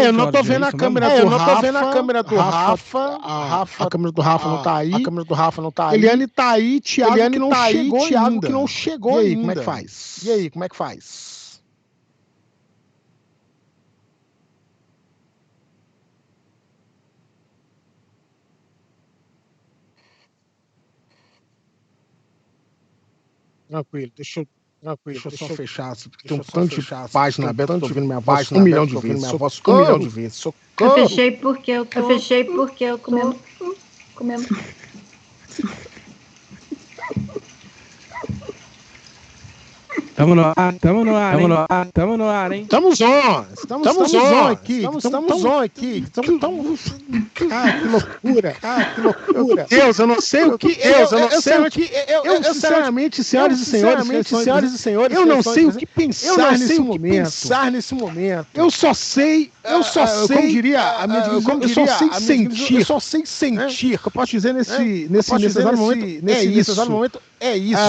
eu não tô vendo a câmera do Rafa. Eu não tô vendo a câmera do Rafa. A câmera do Rafa não tá aí. A câmera do Rafa não tá aí. Eliane tá aí, Thiago que não chegou ainda. Thiago que não chegou ainda. E aí, como é que faz? E aí, como é que faz? Tranquilo, deixa eu só fechar, porque tem um tanto de página aberta, tô ouvindo minha voz 1 milhão de vezes. Socorro! 1 milhão de vezes. Socorro! Eu fechei porque eu tô comendo. Tamo no ar, hein? Estamos on aqui. Ah, que loucura. Meu Deus, eu não sei o que. Eu sinceramente, senhoras e senhores, eu não sei o que pensar nesse momento. Eu só sei, como diria a minha divisão, eu só sei sentir. Eu posso dizer nesse exato momento, é isso.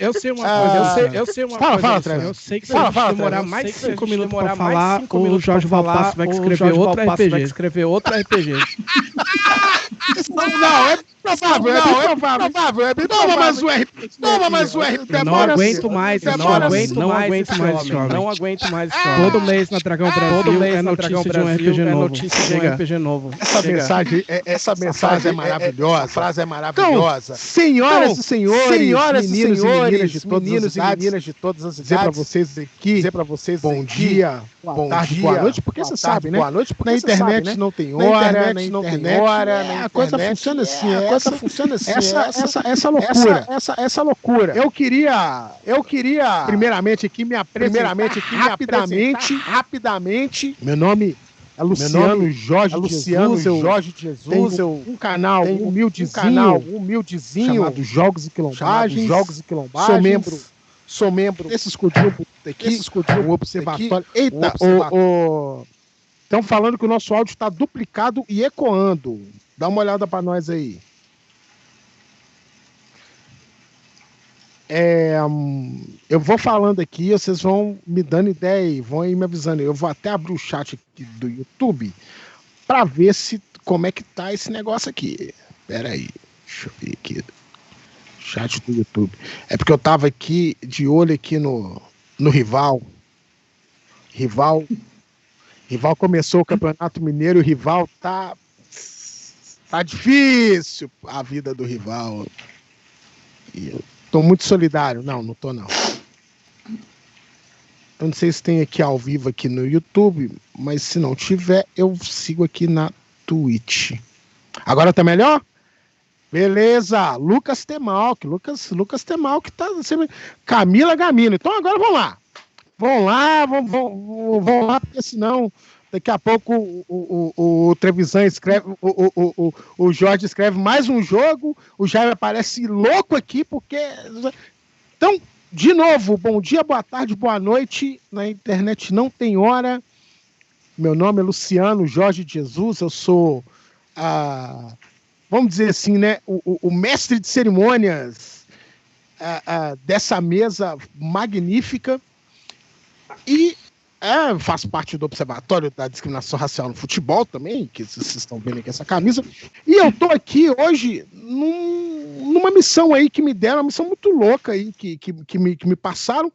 Eu sei uma coisa. Eu sei uma coisa. Fala, Trevor. Eu sei que se a gente demorar mais de 5 minutos pra falar, o Jorge Valpasso vai escrever outro RPG. Não, é provável. Toma mais o RPG. Eu não aguento mais esse jogo. Todo mês na Dragão Brasil é notícia de um RPG novo. Essa mensagem é maravilhosa. A frase é maravilhosa. Senhoras e senhores, meninos e meninas de todas as idades, dizer pra vocês bom dia, boa tarde, boa noite, porque você sabe, né? Na internet não tem hora, a coisa funciona assim, essa loucura. Eu queria primeiramente aqui me apresentar rapidamente. Meu nome é Luciano Jorge Jesus. Tenho um canal humildezinho chamado Jogos e Quilombagens. Sou membro desse grupo aqui, o Observatório. Eita, estão falando que o nosso áudio está duplicado e ecoando. Dá uma olhada para nós aí. Eu vou falando aqui, vocês vão me dando ideia aí, vão aí me avisando. Eu vou até abrir o chat aqui do YouTube para ver como é que tá esse negócio aqui. Pera aí, deixa eu ver aqui. Chat do YouTube. É porque eu tava aqui de olho aqui no Rival. Rival começou o Campeonato Mineiro, o Rival tá difícil a vida do Rival. E eu tô muito solidário. Não tô não. Eu não sei se tem aqui ao vivo aqui no YouTube, mas se não tiver, eu sigo aqui na Twitch. Agora tá melhor? Beleza, Lucas Temalk tá sempre... Camila Gamino. Então agora vamos lá, porque senão daqui a pouco o Trevisan escreve, o Jorge escreve mais um jogo, o Jair aparece louco aqui, porque... Então, de novo, bom dia, boa tarde, boa noite, na internet não tem hora. Meu nome é Luciano Jorge Jesus, eu sou vamos dizer assim, né, o mestre de cerimônias dessa mesa magnífica e faço parte do Observatório da Discriminação Racial no Futebol também, que vocês estão vendo aqui essa camisa, e eu tô aqui hoje numa missão aí que me deram, uma missão muito louca aí, que me passaram,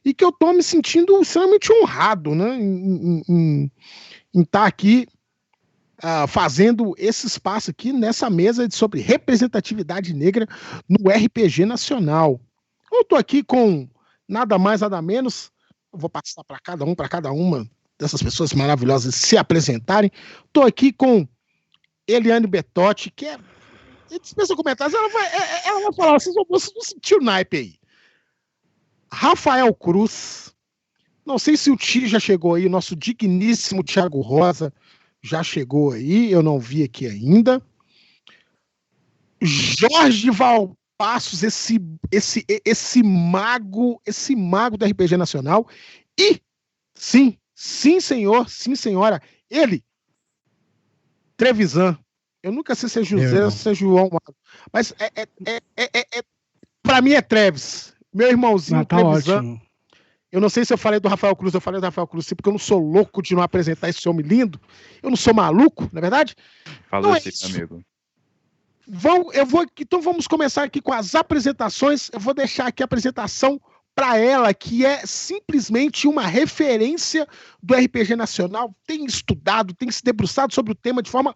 e que eu tô me sentindo extremamente honrado, né, em estar aqui fazendo esse espaço aqui nessa mesa sobre representatividade negra no RPG nacional. Eu estou aqui com nada mais, nada menos. Eu vou passar para cada uma dessas pessoas maravilhosas se apresentarem. Estou aqui com Eliane Betotti, que dispensa comentários, ela vai falar, vocês vão sentir o naipe aí. Rafael Cruz, não sei se o Ti já chegou aí, nosso digníssimo Thiago Rosa já chegou aí, eu não vi aqui ainda. Jorge Valpassos, esse mago do RPG Nacional. E, sim, senhor, sim, senhora, ele, Trevisan. Eu nunca sei se é José ou se é João, mas para mim é Treves. Meu irmãozinho tá Trevisan. Ótimo. Eu não sei se eu falei do Rafael Cruz, sim, porque eu não sou louco de não apresentar esse homem lindo. Eu não sou maluco, não é verdade? Falou assim, meu amigo. Então vamos começar aqui com as apresentações. Eu vou deixar aqui a apresentação para ela, que é simplesmente uma referência do RPG nacional, tem estudado, tem se debruçado sobre o tema de forma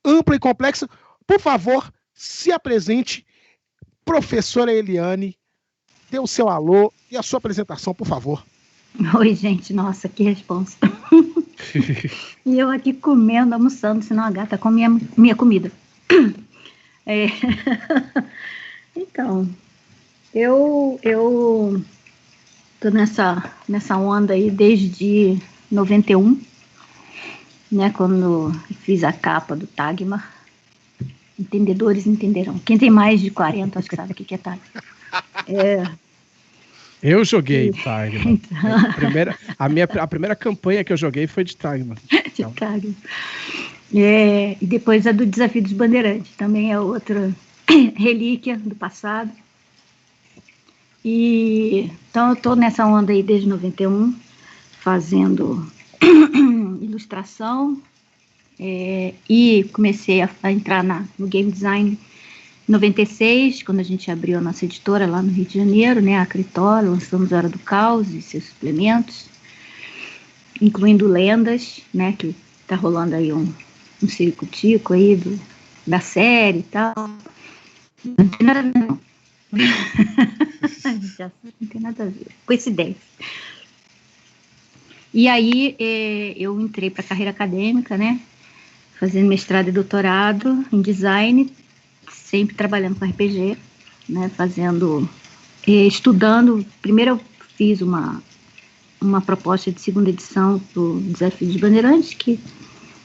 ampla e complexa. Por favor, se apresente, professora Eliane, dê o seu alô e a sua apresentação, por favor. Oi, gente, nossa, que responsa. E eu aqui comendo, almoçando, senão a gata come minha comida. Então, eu tô nessa onda aí desde 91, né, quando fiz a capa do Tagmar. Entendedores entenderão. Quem tem mais de 40, acho que sabe o que é Tagmar. Eu joguei Tagmar. Então... A primeira campanha que eu joguei foi de Tagmar. De Tagmar. E depois a do Desafio dos Bandeirantes, também é outra relíquia do passado. Então eu estou nessa onda aí desde 91, fazendo ilustração, e comecei a entrar no game design em 96, quando a gente abriu a nossa editora lá no Rio de Janeiro, né, a Acritório, lançamos Hora do Caos e seus suplementos, incluindo lendas, né, que está rolando aí um circo-tico aí da série e tal. Não tem nada a ver, não. Já não tem nada a ver. Coincidência. E aí eu entrei para a carreira acadêmica, né? Fazendo mestrado e doutorado em design, sempre trabalhando com RPG, né? Estudando. Primeiro eu fiz uma proposta de segunda edição do Desafio dos Bandeirantes, que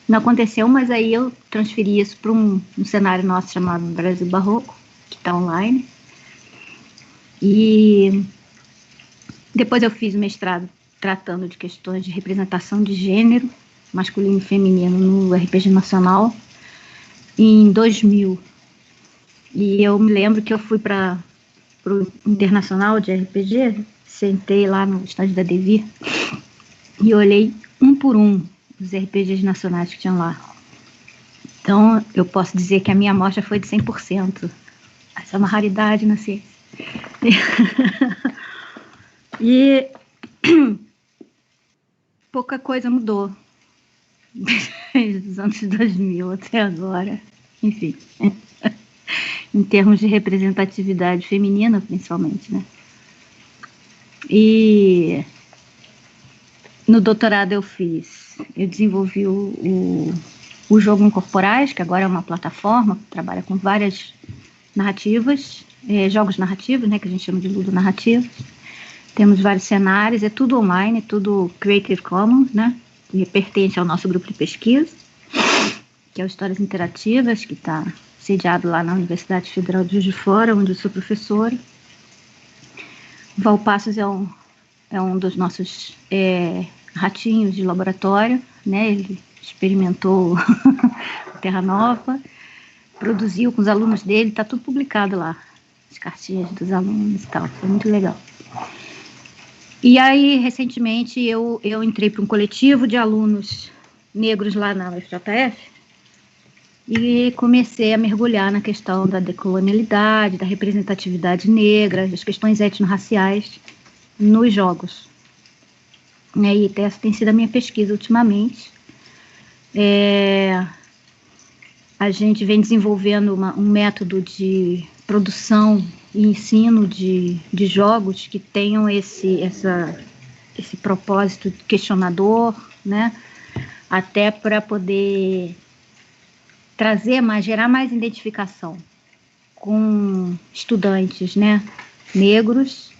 não aconteceu, mas aí eu transferi isso para um cenário nosso chamado Brasil Barroco, que está online. E depois eu fiz o mestrado tratando de questões de representação de gênero, masculino e feminino, no RPG Nacional, em 2000. E eu me lembro que eu fui para o Internacional de RPG, sentei lá no estádio da Devir e olhei um por um os RPGs nacionais que tinham lá. Então, eu posso dizer que a minha amostra foi de 100%. Essa é uma raridade na ciência. E pouca coisa mudou desde os anos 2000 até agora. Enfim, em termos de representatividade feminina, principalmente, né? E no doutorado eu desenvolvi o Jogo Incorporais, que agora é uma plataforma que trabalha com várias narrativas, jogos narrativos, né, que a gente chama de ludonarrativos. Temos vários cenários, é tudo online, é tudo Creative Commons, né, que pertence ao nosso grupo de pesquisa, que é o Histórias Interativas, que está sediado lá na Universidade Federal de Juiz de Fora, onde eu sou professora. O Valpassos é um dos nossos ratinhos de laboratório, né, ele experimentou Terra Nova, produziu com os alunos dele, está tudo publicado lá, as cartinhas dos alunos e tal, foi muito legal. E aí, recentemente, eu entrei para um coletivo de alunos negros lá na UFJF e comecei a mergulhar na questão da decolonialidade, da representatividade negra, das questões etno-raciais nos jogos. E essa tem sido a minha pesquisa ultimamente. A gente vem desenvolvendo um método de produção e ensino de jogos que tenham esse propósito questionador, né? Até para poder gerar mais identificação com estudantes, né, negros,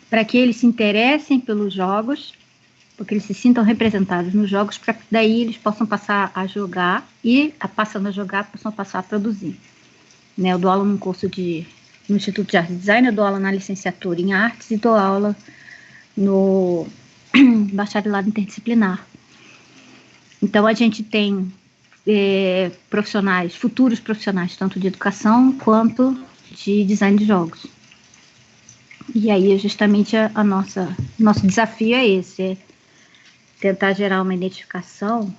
para que eles se interessem pelos jogos, porque eles se sintam representados nos jogos, para que daí eles possam passar a jogar e, passando a jogar, possam passar a produzir. Né, eu dou aula num curso no Instituto de Arte e Design, eu dou aula na licenciatura em Artes e dou aula no bacharelado interdisciplinar. Então, a gente tem futuros profissionais, tanto de educação quanto de design de jogos. E aí, justamente, nosso desafio é esse, é tentar gerar uma identificação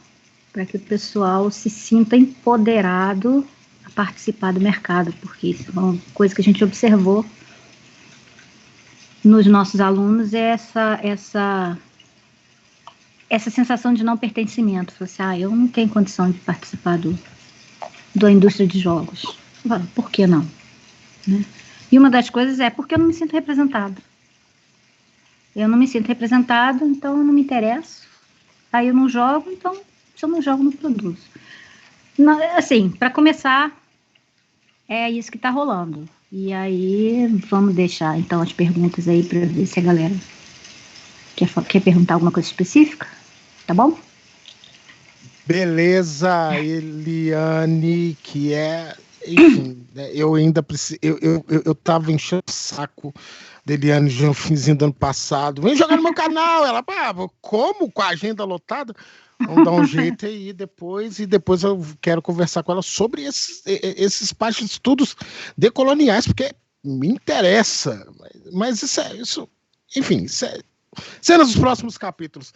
para que o pessoal se sinta empoderado a participar do mercado, porque isso é uma coisa que a gente observou nos nossos alunos, é essa sensação de não pertencimento. Assim, eu não tenho condição de participar da indústria de jogos. Por que não? Né? E uma das coisas é porque eu não me sinto representado. Eu não me sinto representado, então eu não me interesso. Aí eu não jogo, então se eu não jogo, não produzo. Assim, para começar, é isso que está rolando. E aí vamos deixar então as perguntas aí para ver se a galera quer perguntar alguma coisa específica, tá bom? Beleza, Eliane, que é... Enfim, né, eu ainda preciso... Eu tava enchendo o saco da Eliane já no finzinho do ano passado. Vem jogar no meu canal! Ela, como? Com a agenda lotada? Vamos dar um jeito aí depois, e depois eu quero conversar com ela sobre esses parte de estudos decoloniais, porque me interessa. Mas isso enfim, isso é cenas dos próximos capítulos.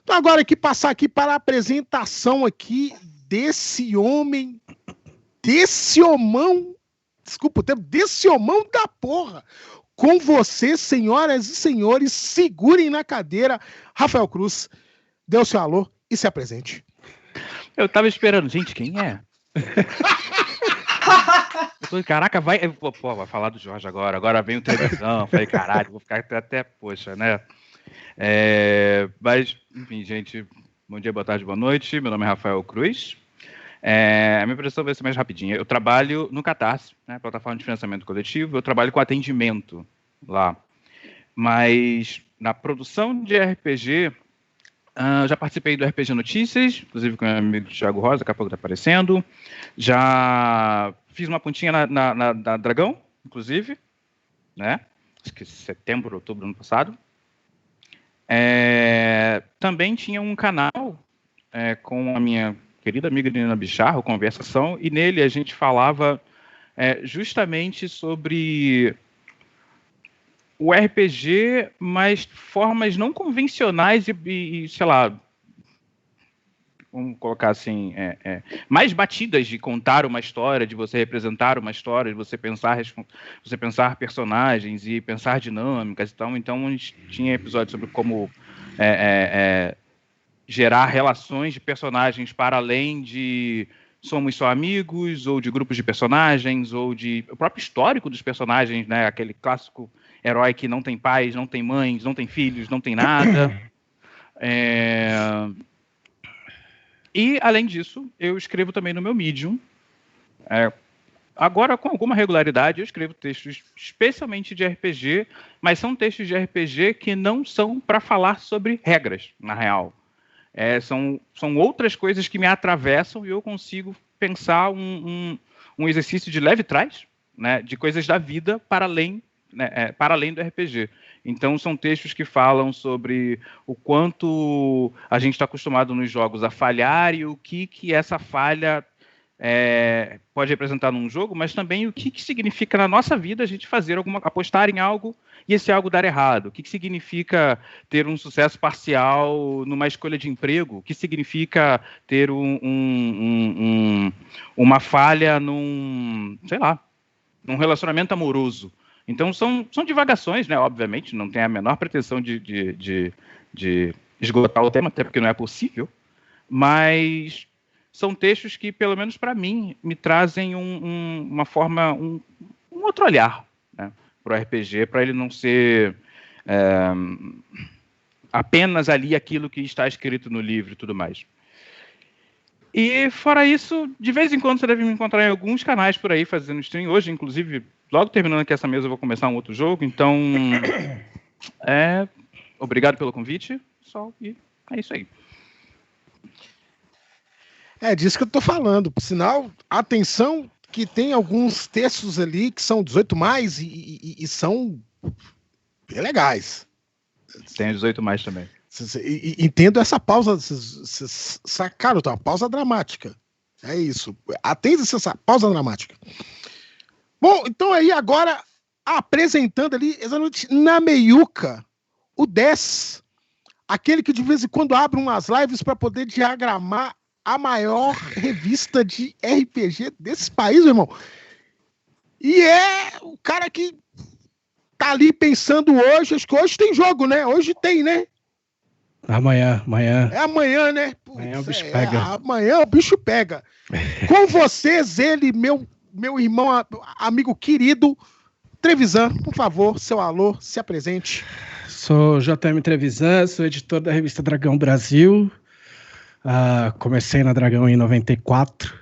Então agora aqui passar aqui para a apresentação aqui desse homem, desse homão da porra. Com você, senhoras e senhores, segurem na cadeira, Rafael Cruz, dê o seu alô e se apresente. Eu tava esperando, gente, quem é? Caraca, vai falar do Jorge agora vem o televisão, falei, caralho, vou ficar até poxa, né? Mas, enfim, gente, bom dia, boa tarde, boa noite, meu nome é Rafael Cruz. A minha apresentação vai ser mais rapidinha. Eu trabalho no Catarse, né, plataforma de financiamento coletivo, eu trabalho com atendimento lá. Mas na produção de RPG, já participei do RPG Notícias, inclusive com o meu amigo Thiago Rosa, daqui a pouco está aparecendo. Já fiz uma pontinha na Dragão, inclusive, né? Acho que setembro, outubro do ano passado. Também tinha um canal com a minha querida amiga Nina Bicharro, Conversação, e nele a gente falava justamente sobre o RPG, mas formas não convencionais e sei lá, vamos colocar assim, mais batidas de contar uma história, de você representar uma história, de você pensar personagens e pensar dinâmicas e tal. Então a gente tinha episódios sobre como gerar relações de personagens para além de somos só amigos, ou de grupos de personagens, ou de o próprio histórico dos personagens, né? Aquele clássico herói que não tem pais, não tem mães, não tem filhos, não tem nada. E, além disso, eu escrevo também no meu Medium. Agora, com alguma regularidade, eu escrevo textos especialmente de RPG, mas são textos de RPG que não são para falar sobre regras, na real. São outras coisas que me atravessam e eu consigo pensar um exercício de leve trás, né, de coisas da vida para além do RPG. Então, são textos que falam sobre o quanto a gente está acostumado nos jogos a falhar e o que essa falha pode representar num jogo, mas também o que significa na nossa vida a gente apostar em algo e esse algo dar errado. O que significa ter um sucesso parcial numa escolha de emprego? O que significa ter uma falha num relacionamento amoroso? Então, são divagações, né? Obviamente, não tem a menor pretensão de esgotar o tema, até porque não é possível, mas são textos que, pelo menos para mim, me trazem uma forma, um outro olhar, né, para o RPG, para ele não ser apenas ali aquilo que está escrito no livro e tudo mais. E, fora isso, de vez em quando você deve me encontrar em alguns canais por aí fazendo stream. Hoje, inclusive, logo terminando aqui essa mesa, eu vou começar um outro jogo. Então, obrigado pelo convite, pessoal, e é isso aí. É disso que eu tô falando. Por sinal, atenção que tem alguns textos ali que são 18+, e são bem legais. Tem 18+ também. Entendo essa pausa, sacaram, tá? Uma pausa dramática. É isso. Atende essa pausa dramática. Bom, então aí agora apresentando ali exatamente na meiuca o 10, aquele que de vez em quando abre umas lives para poder diagramar a maior revista de RPG desse país, meu irmão. E é o cara que tá ali pensando hoje, acho que hoje tem jogo, né? Hoje tem, né? Amanhã. É amanhã, né? Putz, amanhã o bicho pega. Amanhã o bicho pega. Com vocês, ele, meu irmão, amigo querido, Trevisan, por favor, seu alô, se apresente. Sou JM Trevisan, sou editor da revista Dragão Brasil. Comecei na Dragão em 94.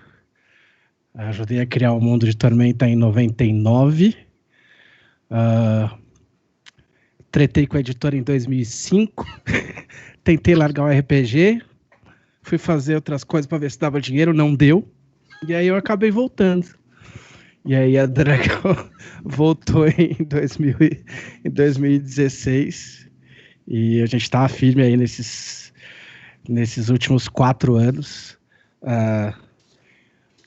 Ajudei a criar o Mundo de Tormenta em 99. Tretei com a editora em 2005. Tentei largar o RPG. Fui fazer outras coisas para ver se dava dinheiro, não deu. E aí eu acabei voltando. E aí a Dragão voltou em 2016. E a gente estava firme aí nesses últimos 4 anos.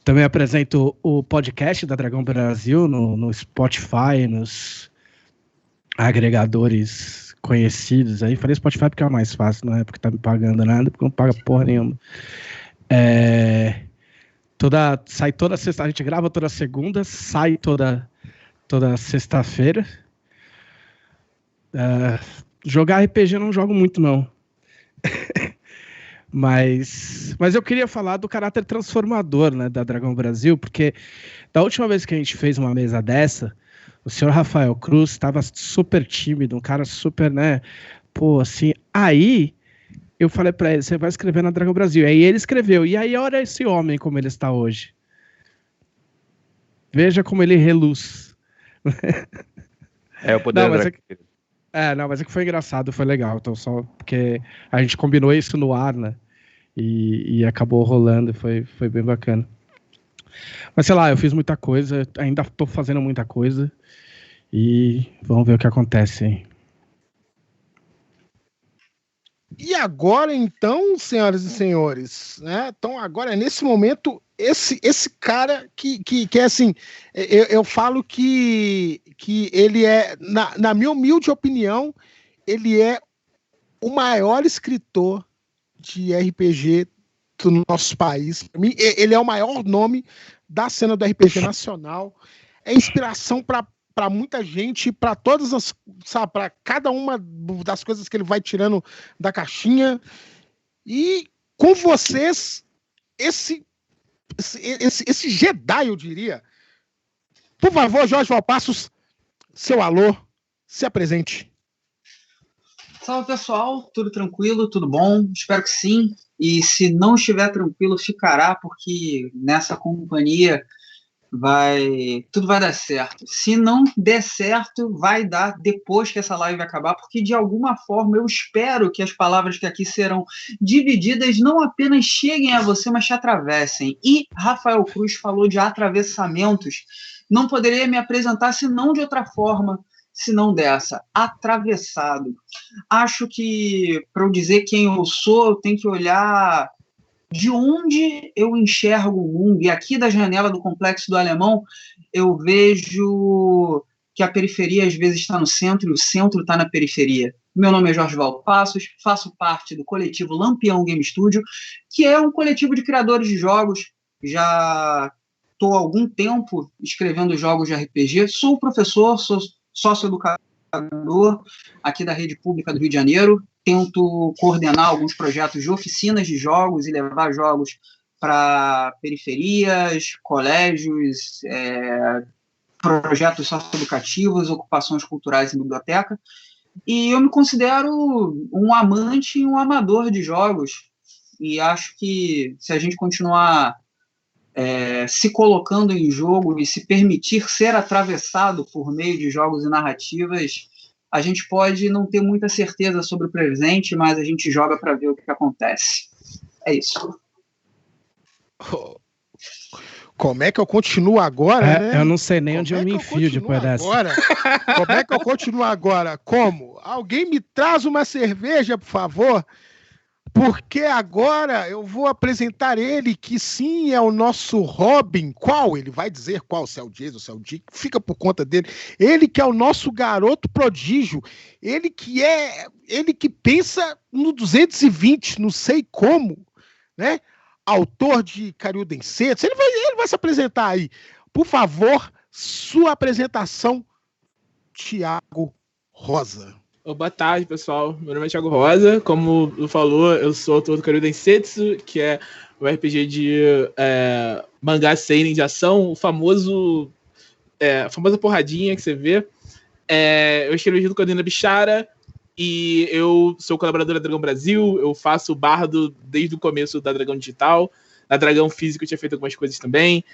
Também apresento o podcast da Dragão Brasil no Spotify, nos agregadores conhecidos. Aí falei Spotify porque é o mais fácil, não é porque tá me pagando nada, porque não paga porra nenhuma. Sai toda sexta, a gente grava toda segunda, sai toda sexta-feira. Jogar RPG eu não jogo muito, não. Mas eu queria falar do caráter transformador, né, da Dragão Brasil, porque da última vez que a gente fez uma mesa dessa, o senhor Rafael Cruz estava super tímido, um cara super, né, assim, aí eu falei para ele, você vai escrever na Dragão Brasil, aí ele escreveu, e aí olha esse homem como ele está hoje. Veja como ele reluz. O poder da Dragão. Mas é que foi engraçado, foi legal, então só porque a gente combinou isso no ar, né, e acabou rolando, foi bem bacana. Mas sei lá, eu fiz muita coisa, ainda estou fazendo muita coisa, e vamos ver o que acontece aí. E agora, então, senhoras e senhores, né? Então, agora, nesse momento, esse cara que é assim, eu falo que ele é, na minha humilde opinião, ele é o maior escritor de RPG do nosso país. Para mim, ele é o maior nome da cena do RPG nacional. É inspiração para muita gente, para todas as, sabe, para cada uma das coisas que ele vai tirando da caixinha. E com vocês, esse Jedi, eu diria. Por favor, Jorge Valpassos, seu alô, se apresente. Salve, pessoal, tudo tranquilo, tudo bom? Espero que sim. E se não estiver tranquilo, ficará, porque nessa companhia tudo vai dar certo. Se não der certo, vai dar depois que essa live acabar, porque de alguma forma eu espero que as palavras que aqui serão divididas não apenas cheguem a você, mas te atravessem. E Rafael Cruz falou de atravessamentos. Não poderia me apresentar senão de outra forma, senão dessa, atravessado. Acho que para eu dizer quem eu sou, eu tenho que olhar de onde eu enxergo o mundo. E aqui da janela do Complexo do Alemão, eu vejo que a periferia às vezes está no centro e o centro está na periferia. Meu nome é Jorge Valpassos, faço parte do coletivo Lampião Game Studio, que é um coletivo de criadores de jogos. Já estou há algum tempo escrevendo jogos de RPG, sou professor, sou sócio-educador aqui da rede pública do Rio de Janeiro, tento coordenar alguns projetos de oficinas de jogos e levar jogos para periferias, colégios, projetos socioeducativos, ocupações culturais em biblioteca. E eu me considero um amante e um amador de jogos. E acho que se a gente continuar se colocando em jogo e se permitir ser atravessado por meio de jogos e narrativas, a gente pode não ter muita certeza sobre o presente, mas a gente joga para ver o que acontece. É isso. Como é que eu continuo agora, né? Eu não sei nem onde eu me enfio depois dessa. Como é que eu continuo agora? Como? Alguém me traz uma cerveja, por favor? porque agora eu vou apresentar ele, que sim é o nosso Robin. Qual? Ele vai dizer qual, se é o Jason, se é o Dick, fica por conta dele. Ele que é o nosso garoto prodígio, ele que pensa no 220, não sei como, né? Autor de Caril Densetos, ele vai se apresentar aí. Por favor, sua apresentação, Thiago Rosa. Boa tarde, pessoal. Meu nome é Thiago Rosa. Como tu falou, eu sou autor do Caril Densetsu, que é um RPG de mangá seinen de ação, a famosa porradinha que você vê. Eu escrevi junto com a Dina Bichara e eu sou colaborador da Dragão Brasil. Eu faço bardo desde o começo da Dragão Digital. Na Dragão Físico eu tinha feito algumas coisas também.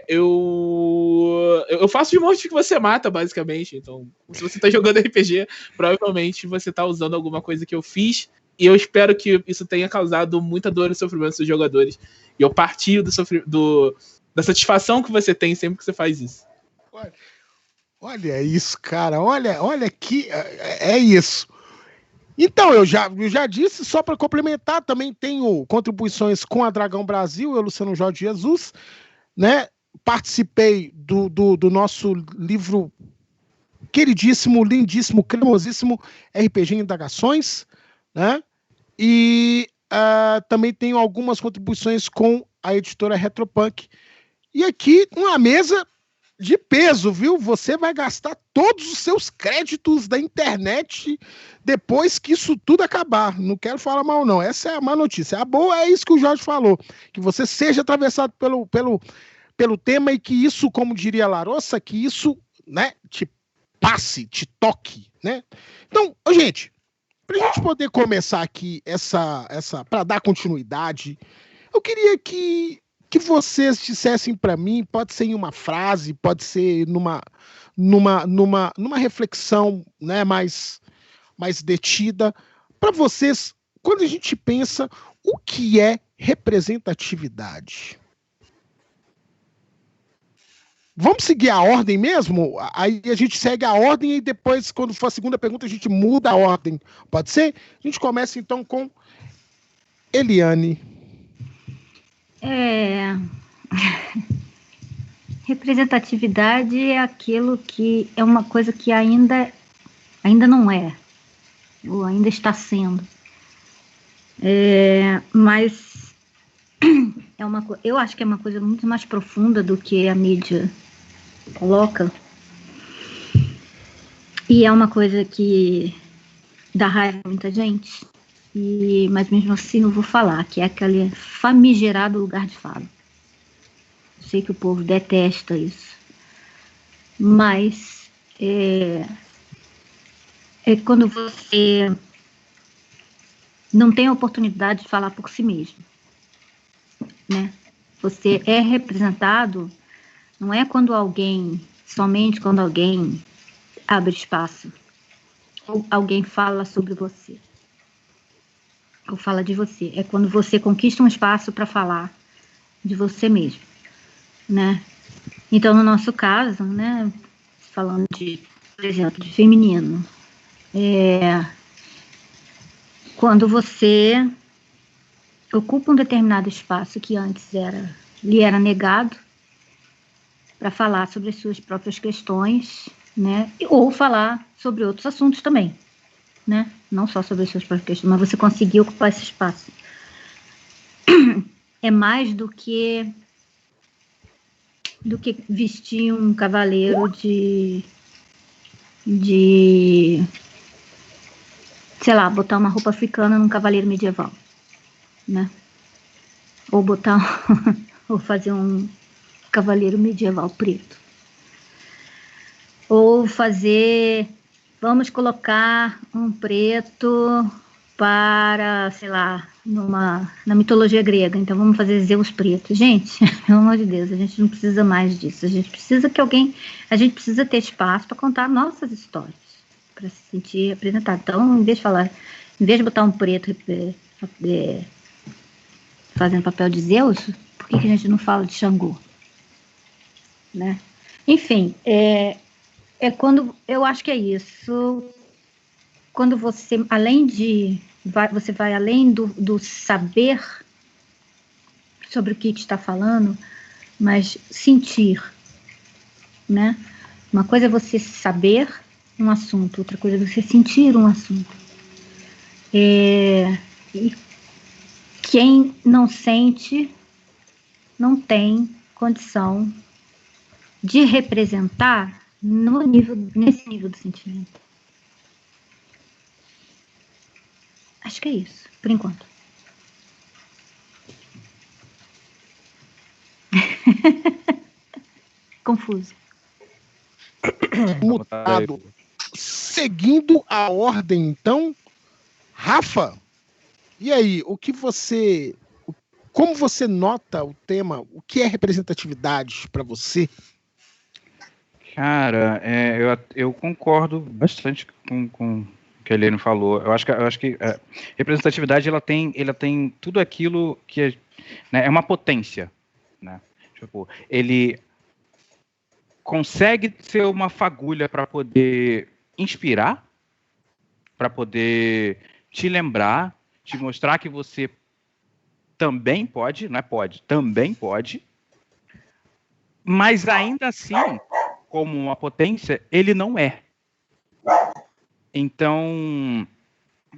Eu faço de monstro que você mata, basicamente. Então, se você tá jogando RPG, provavelmente você tá usando alguma coisa que eu fiz. E eu espero que isso tenha causado muita dor e sofrimento dos jogadores. E eu partilho da satisfação que você tem sempre que você faz isso. Olha isso, cara. Olha que é isso. Então, eu já disse, só para complementar, também tenho contribuições com a Dragão Brasil, eu, Luciano Jorge Jesus, né? Participei do nosso livro queridíssimo, lindíssimo, cremosíssimo RPG Indagações, né? E também tenho algumas contribuições com a editora Retropunk. E aqui, uma mesa de peso, viu? Você vai gastar todos os seus créditos da internet depois que isso tudo acabar. Não quero falar mal, não. Essa é a má notícia. A boa é isso que o Jorge falou, que você seja atravessado pelo tema e que isso, como diria Larossa, que isso, né, te passe, te toque, né? Então, gente, pra gente poder começar aqui para dar continuidade, eu queria que vocês dissessem para mim, pode ser em uma frase, pode ser numa reflexão, né, mais detida, para vocês, quando a gente pensa o que é representatividade. Vamos seguir a ordem mesmo? Aí a gente segue a ordem e depois, quando for a segunda pergunta, a gente muda a ordem. Pode ser? A gente começa então com Eliane. Representatividade é aquilo que é uma coisa que ainda não é, ou ainda está sendo. Mas eu acho que é uma coisa muito mais profunda do que a mídia coloca. E é uma coisa que dá raiva a muita gente. Mas mesmo assim eu vou falar, que é aquele famigerado lugar de fala. Eu sei que o povo detesta isso. Mas é quando você não tem a oportunidade de falar por si mesmo, né? Você é representado, não é somente quando alguém abre espaço, ou alguém fala sobre você, ou fala de você. É quando você conquista um espaço para falar de você mesmo, né? Então, no nosso caso, né, falando por exemplo, de feminino, quando você ocupa um determinado espaço que antes lhe era negado para falar sobre as suas próprias questões, né, ou falar sobre outros assuntos também, né, não só sobre as suas próprias questões, mas você conseguiu ocupar esse espaço. É mais do que vestir um cavaleiro de sei lá, botar uma roupa africana num cavaleiro medieval, né? Ou ou fazer um cavaleiro medieval preto. Ou vamos colocar um preto para, sei lá, na mitologia grega, então vamos fazer Zeus preto. Gente, pelo amor de Deus, a gente não precisa mais disso. A gente precisa ter espaço para contar nossas histórias, para se sentir representado. Então, em vez de botar um preto fazendo papel de Zeus, por que a gente não fala de Xangô? Né? Enfim, quando eu acho que é isso. Quando você, além de você vai além do saber sobre o que está falando, mas sentir, né? Uma coisa é você saber um assunto, outra coisa é você sentir um assunto. E quem não sente não tem condição de representar nesse nível do sentimento. Acho que é isso, por enquanto. Confuso. Mutado. Seguindo a ordem, então, Rafa, e aí, como você nota o tema, o que é representatividade para você? Cara, eu concordo bastante com o que a Helene falou. Eu acho que representatividade ela tem tudo aquilo que né, é uma potência, né? Tipo, ele consegue ser uma fagulha para poder inspirar, para poder te lembrar, te mostrar que você também pode, não é pode, também pode, mas ainda assim, como uma potência, ele não é. Então,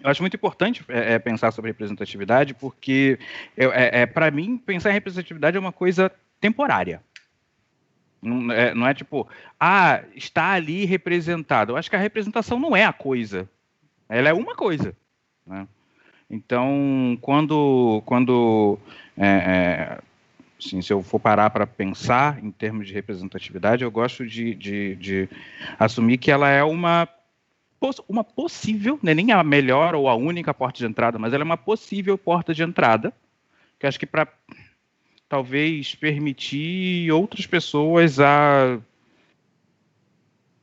eu acho muito importante pensar sobre representatividade, porque, para mim, pensar em representatividade é uma coisa temporária. Não é tipo, está ali representado. Eu acho que a representação não é a coisa. Ela é uma coisa, né? Então, assim, se eu for parar para pensar em termos de representatividade, eu gosto de assumir que ela é uma possível, né, nem a melhor ou a única porta de entrada, mas ela é uma possível porta de entrada, que eu acho que para talvez permitir outras pessoas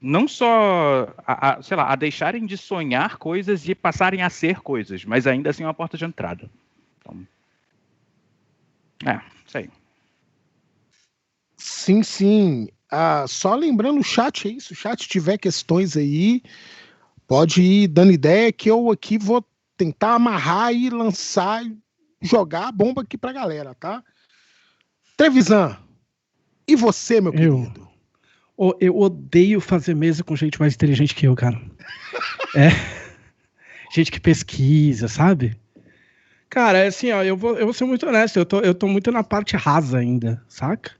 não só sei lá, a deixarem de sonhar coisas e passarem a ser coisas, mas ainda assim é uma porta de entrada. Então, isso aí. Sim. Só lembrando o chat, é isso. Se o chat tiver questões aí, pode ir dando ideia que eu aqui vou tentar amarrar e lançar, jogar a bomba aqui pra galera, tá? Trevisan, e você, meu querido? Eu odeio fazer mesa com gente mais inteligente que eu, cara. Gente que pesquisa, sabe? Cara, assim, ó, eu vou ser muito honesto, eu tô muito na parte rasa ainda, saca?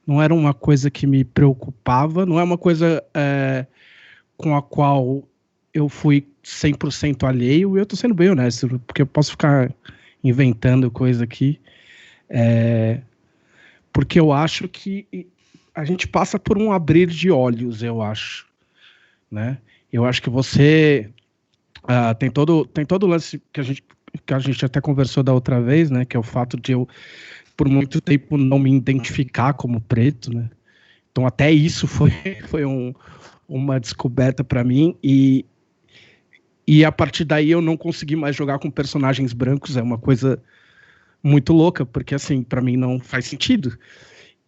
Não era uma coisa que me preocupava, não é uma coisa com a qual eu fui 100% alheio, e eu tô sendo bem honesto, porque eu posso ficar inventando coisa aqui, porque eu acho que a gente passa por um abrir de olhos, eu acho, né? Eu acho que você tem todo o lance que a gente até conversou da outra vez, né? Que é o fato de eu, por muito tempo, não me identificar como preto, né? Então até isso foi uma descoberta para mim, e a partir daí eu não consegui mais jogar com personagens brancos. É uma coisa muito louca, porque assim, para mim não faz sentido.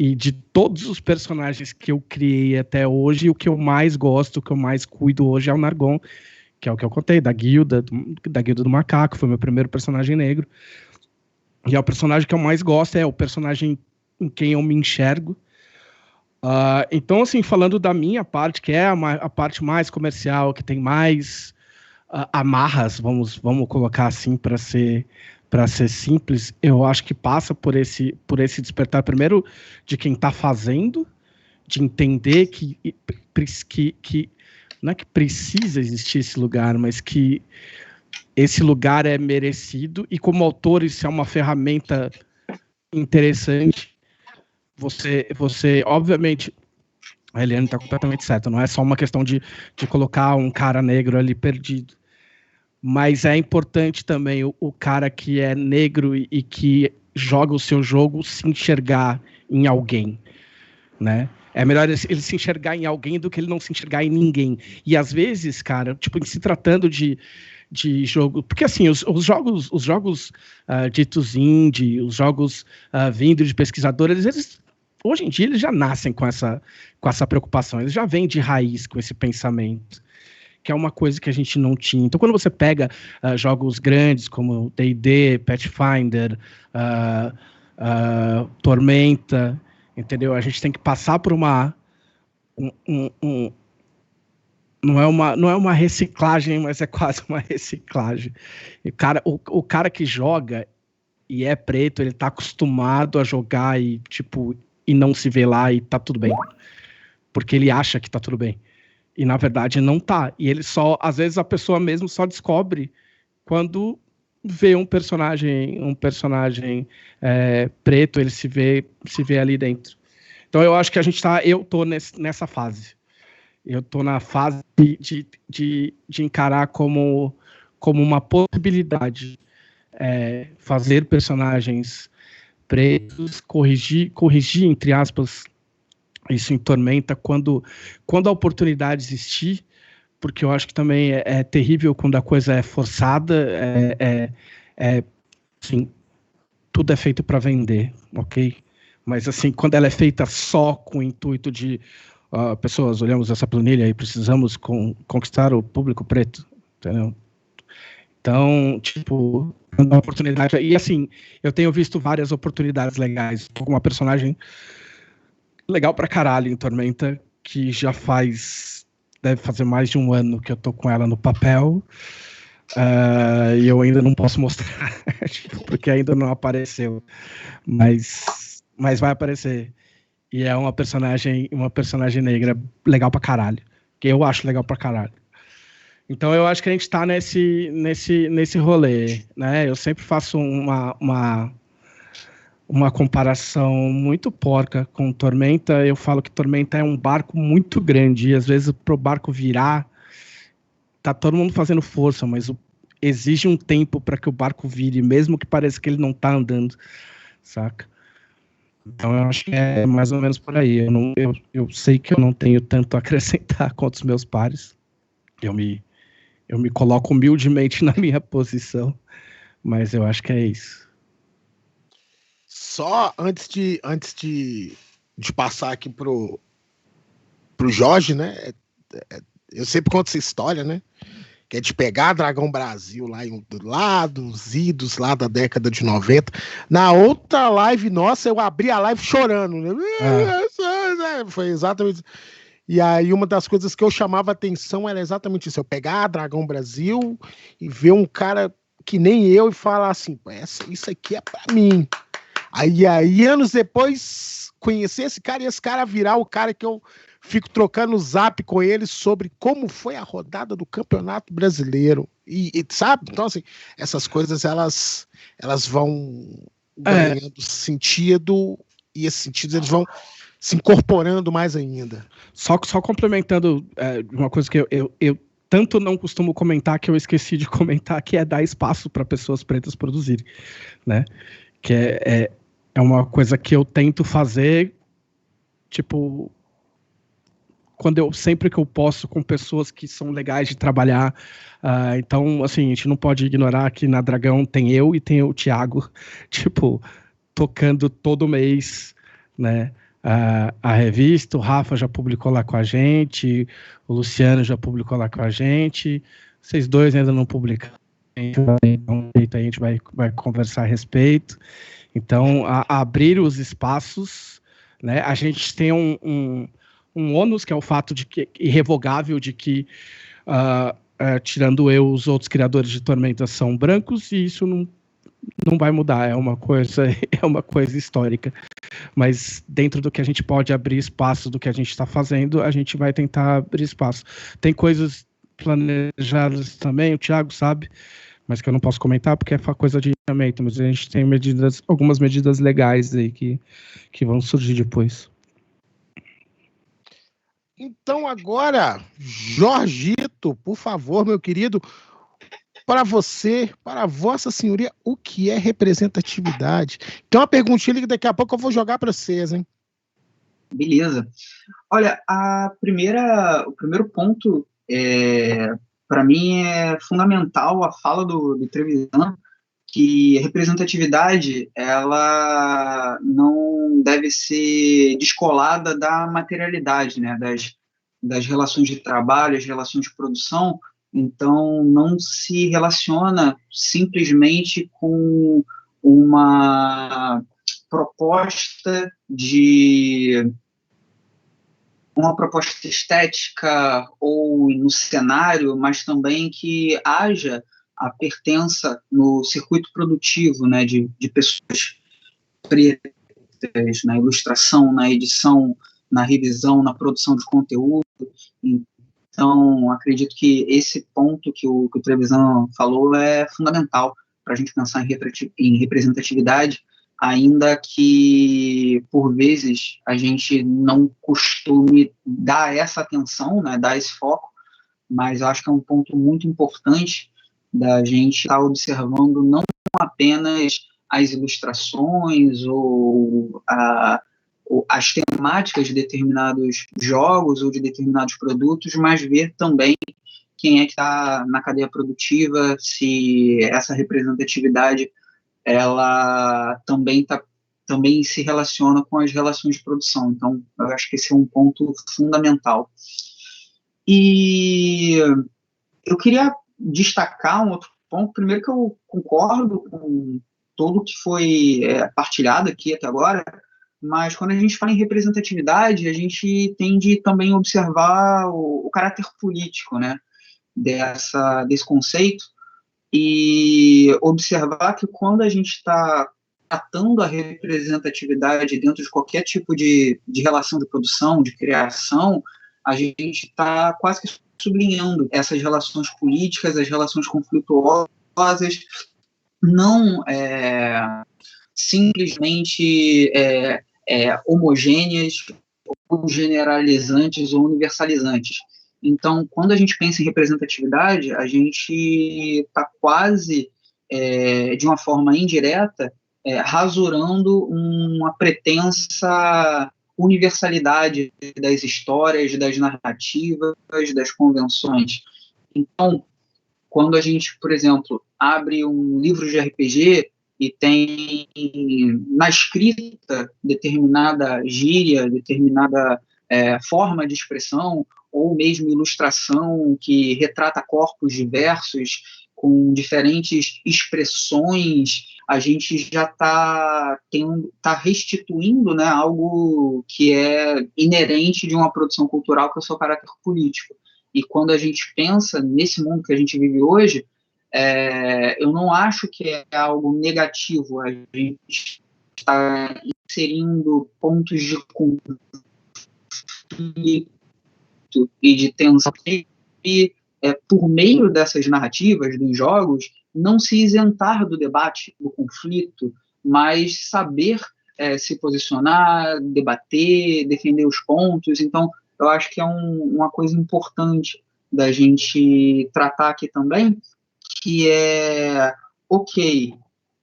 E de todos os personagens que eu criei até hoje, o que eu mais gosto, o que eu mais cuido hoje é o Nargon, que é o que eu contei, da guilda do macaco, foi meu primeiro personagem negro. E é o personagem que eu mais gosto, é o personagem em quem eu me enxergo. Então, assim, falando da minha parte, que é a parte mais comercial, que tem mais amarras, vamos colocar assim, para ser simples, eu acho que passa por esse despertar, primeiro, de quem está fazendo, de entender que não é que precisa existir esse lugar, mas que esse lugar é merecido, e como autor isso é uma ferramenta interessante. Você obviamente, a Helene está completamente certa, não é só uma questão de colocar um cara negro ali perdido, mas é importante também o cara que é negro e que joga o seu jogo se enxergar em alguém, né? É melhor ele se enxergar em alguém do que ele não se enxergar em ninguém. E às vezes, cara, tipo, em se tratando de jogo, porque assim, os jogos ditos indie, os jogos vindo de pesquisadores, eles hoje em dia eles já nascem com essa preocupação, eles já vêm de raiz com esse pensamento, que é uma coisa que a gente não tinha. Então, quando você pega jogos grandes como D&D, Pathfinder, Tormenta, entendeu? A gente tem que passar por não é uma reciclagem, mas é quase uma reciclagem. E o cara que joga e é preto, ele tá acostumado a jogar e não se vê lá e tá tudo bem. Porque ele acha que tá tudo bem. E na verdade não tá. E ele às vezes a pessoa mesmo só descobre quando vê um personagem preto, ele se vê ali dentro. Então eu acho que eu tô nessa fase. Eu tô na fase de encarar como uma possibilidade fazer personagens pretos, corrigir, entre aspas, isso em Tormenta, quando a oportunidade existir, porque eu acho que também é terrível quando a coisa é forçada, assim, tudo é feito para vender, ok? Mas assim, quando ela é feita só com o intuito de pessoas, olhamos essa planilha e precisamos conquistar o público preto, entendeu? Então, uma oportunidade. E assim, eu tenho visto várias oportunidades legais. Com uma personagem legal pra caralho em Tormenta, que deve fazer mais de um ano que eu tô com ela no papel. E eu ainda não posso mostrar, porque ainda não apareceu. Mas vai aparecer. E é uma personagem negra legal pra caralho. Que eu acho legal pra caralho. Então eu acho que a gente tá nesse rolê, né? Eu sempre faço uma comparação muito porca com Tormenta. Eu falo que Tormenta é um barco muito grande, e às vezes pro barco virar, tá todo mundo fazendo força, mas exige um tempo para que o barco vire, mesmo que pareça que ele não tá andando, saca? Então eu acho que é mais ou menos por aí. Eu sei que eu não tenho tanto a acrescentar quanto os meus pares. Eu me coloco humildemente na minha posição, mas eu acho que é isso. Só antes de passar aqui pro Jorge, né? Eu sempre conto essa história, né? Que é de pegar a Dragão Brasil lá dos idos, lá da década de 90. Na outra live nossa, eu abri a live chorando, né? Foi exatamente isso. E aí uma das coisas que eu chamava atenção era exatamente isso. Eu pegar a Dragão Brasil e ver um cara que nem eu e falar assim, isso aqui é pra mim. Aí anos depois, conhecer esse cara e esse cara virar o cara que eu fico trocando o zap com ele sobre como foi a rodada do Campeonato Brasileiro. E sabe? Então, assim, essas coisas, elas vão ganhando sentido, e esses sentidos eles vão se incorporando mais ainda. Só complementando uma coisa que eu tanto não costumo comentar, que eu esqueci de comentar, que é dar espaço para pessoas pretas produzirem, né? Que é uma coisa que eu tento fazer, sempre que eu posso, com pessoas que são legais de trabalhar. Então, assim, a gente não pode ignorar que na Dragão tem eu e tem o Thiago, tocando todo mês, né? A revista, o Rafa já publicou lá com a gente, o Luciano já publicou lá com a gente, vocês dois ainda não publicaram, a gente vai conversar a respeito. Então, abrir os espaços, né? A gente tem um ônus, que é o fato irrevogável de que, tirando eu, os outros criadores de Tormenta são brancos, e isso não vai mudar, é uma coisa histórica. Mas dentro do que a gente pode abrir espaço, do que a gente está fazendo, a gente vai tentar abrir espaço. Tem coisas planejadas também, o Thiago sabe, mas que eu não posso comentar porque é coisa de Tormenta, mas a gente tem algumas medidas legais aí que vão surgir depois. Então agora, Jorgito, por favor, meu querido, para você, para Vossa Senhoria, o que é representatividade? Tem uma perguntinha que daqui a pouco eu vou jogar para vocês, hein? Beleza. Olha, o primeiro ponto, para mim, é fundamental a fala do Trevisan, que a representatividade, ela não deve ser descolada da materialidade, né, das relações de trabalho, as relações de produção, então não se relaciona simplesmente com uma proposta estética ou no cenário, mas também que haja a pertença no circuito produtivo, né, de pessoas pretas na ilustração, na edição, na revisão, na produção de conteúdo. Então, acredito que esse ponto que o Trevisan falou é fundamental para a gente pensar em representatividade, ainda que, por vezes, a gente não costume dar essa atenção, né, dar esse foco, mas acho que é um ponto muito importante da gente estar observando não apenas as ilustrações ou as temáticas de determinados jogos ou de determinados produtos, mas ver também quem é que está na cadeia produtiva, se essa representatividade ela também se relaciona com as relações de produção. Então, eu acho que esse é um ponto fundamental. E eu queria destacar um outro ponto. Primeiro, que eu concordo com tudo que foi partilhado aqui até agora, mas quando a gente fala em representatividade, a gente tende também a observar o caráter político, né, desse conceito, e observar que quando a gente está tratando a representatividade dentro de qualquer tipo de relação de produção, de criação, a gente está quase que sublinhando essas relações políticas, as relações conflituosas, não simplesmente homogêneas, ou generalizantes ou universalizantes. Então, quando a gente pensa em representatividade, a gente está quase, de uma forma indireta, rasurando uma pretensa universalidade das histórias, das narrativas, das convenções. Então, quando a gente, por exemplo, abre um livro de RPG e tem na escrita determinada gíria, determinada forma de expressão, ou mesmo ilustração que retrata corpos diversos, com diferentes expressões, a gente já está restituindo, né, algo que é inerente de uma produção cultural, que é o seu caráter político. E quando a gente pensa nesse mundo que a gente vive hoje, eu não acho que é algo negativo a gente estar inserindo pontos de conflito e de tensão e, por meio dessas narrativas, dos jogos, não se isentar do debate, do conflito, mas saber se posicionar, debater, defender os pontos. Então, eu acho que é uma coisa importante da gente tratar aqui também, que